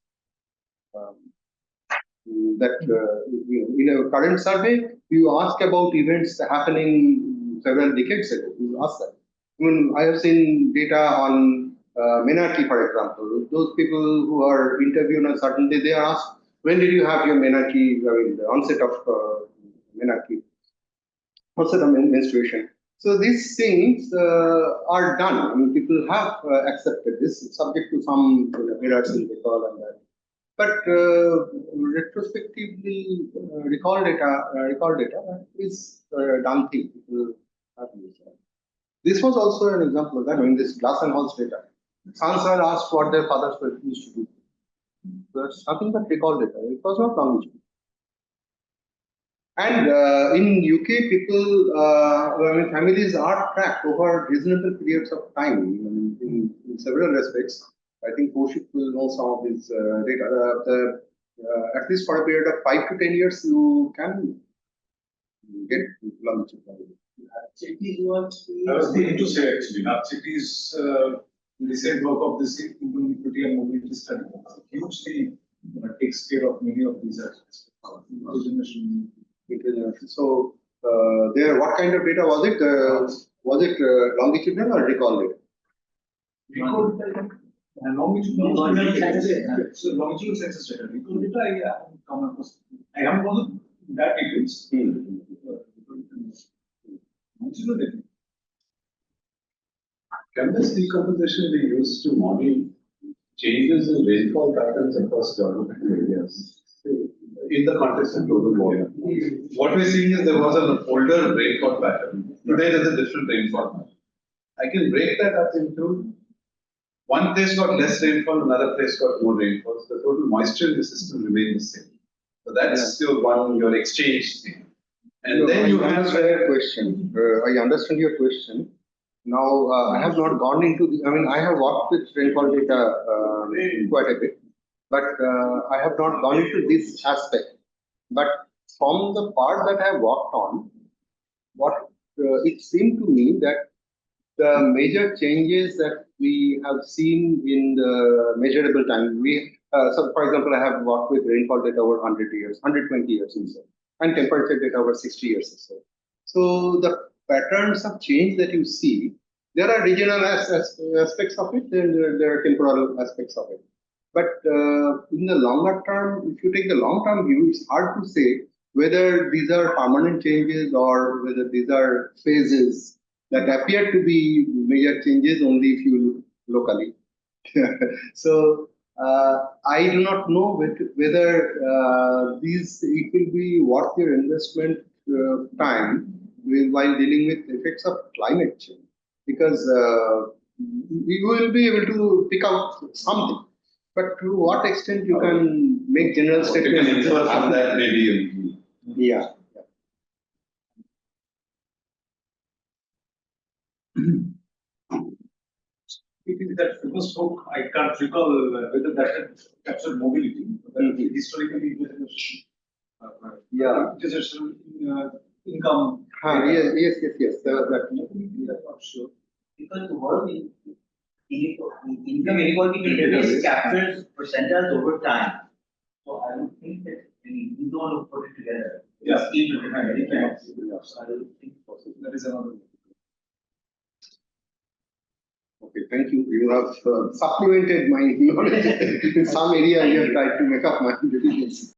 [SPEAKER 1] In a current survey, you ask about events happening several decades ago. You ask that. I mean, I have seen data on menarche, for example. Those people who are interviewed on a certain day, they are asked, when did you have your menarche, I mean, the onset of menarche, onset of menstruation? So these things are done. I mean, people have accepted this, subject to some errors in recall and that. But retrospectively, recall data is a done thing. People have used that. This was also an example of that. I mean, this Glass and Halls data. Sons are asked what their fathers used to do. That's nothing but recall data. It was not longitudinal. And in UK, people, I mean, families are tracked over reasonable periods of time in several respects. I think Kaushik will know some of this data. At least for a period of 5 to 10 years, you can get longitudinal.
[SPEAKER 3] Cities was.
[SPEAKER 4] I was going to say actually, cities. Recent work of this immobility and mobility study hugely takes care of many of these aspects.
[SPEAKER 1] So, what kind of data was it? Was it longitudinal or recall data?
[SPEAKER 4] Recall data and longitudinal. So longitudinal census data. Recall data, I haven't come across. I haven't gone that details. Longitudinal data. Can this decomposition be used to model changes in rainfall patterns across geographical areas in the context of global warming? What we're seeing is there was an older rainfall pattern. Today there's a different rainfall pattern. I can break that up into one place got less rainfall, another place got more rainfall. So the total moisture in the system remains the same. So that's your exchange thing. And then you have
[SPEAKER 1] a question. I understand your question. Now, I have not gone into the, I mean, I have worked with rainfall data quite a bit, but I have not gone into this aspect. But from the part that I have worked on, what it seemed to me that the major changes that we have seen in the measurable time, so for example, I have worked with rainfall data over 100 years, 120 years or so, and temperature data over 60 years or so. So the patterns of change that you see, there are regional aspects of it, there are temporal aspects of it. But in the longer term, if you take the long-term view, it's hard to say whether these are permanent changes or whether these are phases that appear to be major changes only if you look locally. So I do not know whether it will be worth your investment time while dealing with effects of climate change, because you will be able to pick out something, but to what extent you can make general statements.
[SPEAKER 4] You can infer from that maybe.
[SPEAKER 1] Yeah.
[SPEAKER 7] it is that famous book, I can't recall whether that had captured mobility, but historically it was
[SPEAKER 1] Yeah.
[SPEAKER 7] it is a income.
[SPEAKER 1] Yes.
[SPEAKER 7] That mobility, I'm not sure.
[SPEAKER 2] Because the word income inequality in India captures percentiles over time. So I don't think that you don't want to put it together.
[SPEAKER 7] Yes.
[SPEAKER 2] Keep it in mind.
[SPEAKER 7] So I don't think possible. That is another.
[SPEAKER 1] Okay, thank you. You have supplemented my knowledge in some area. You have tried to make up my deficiency.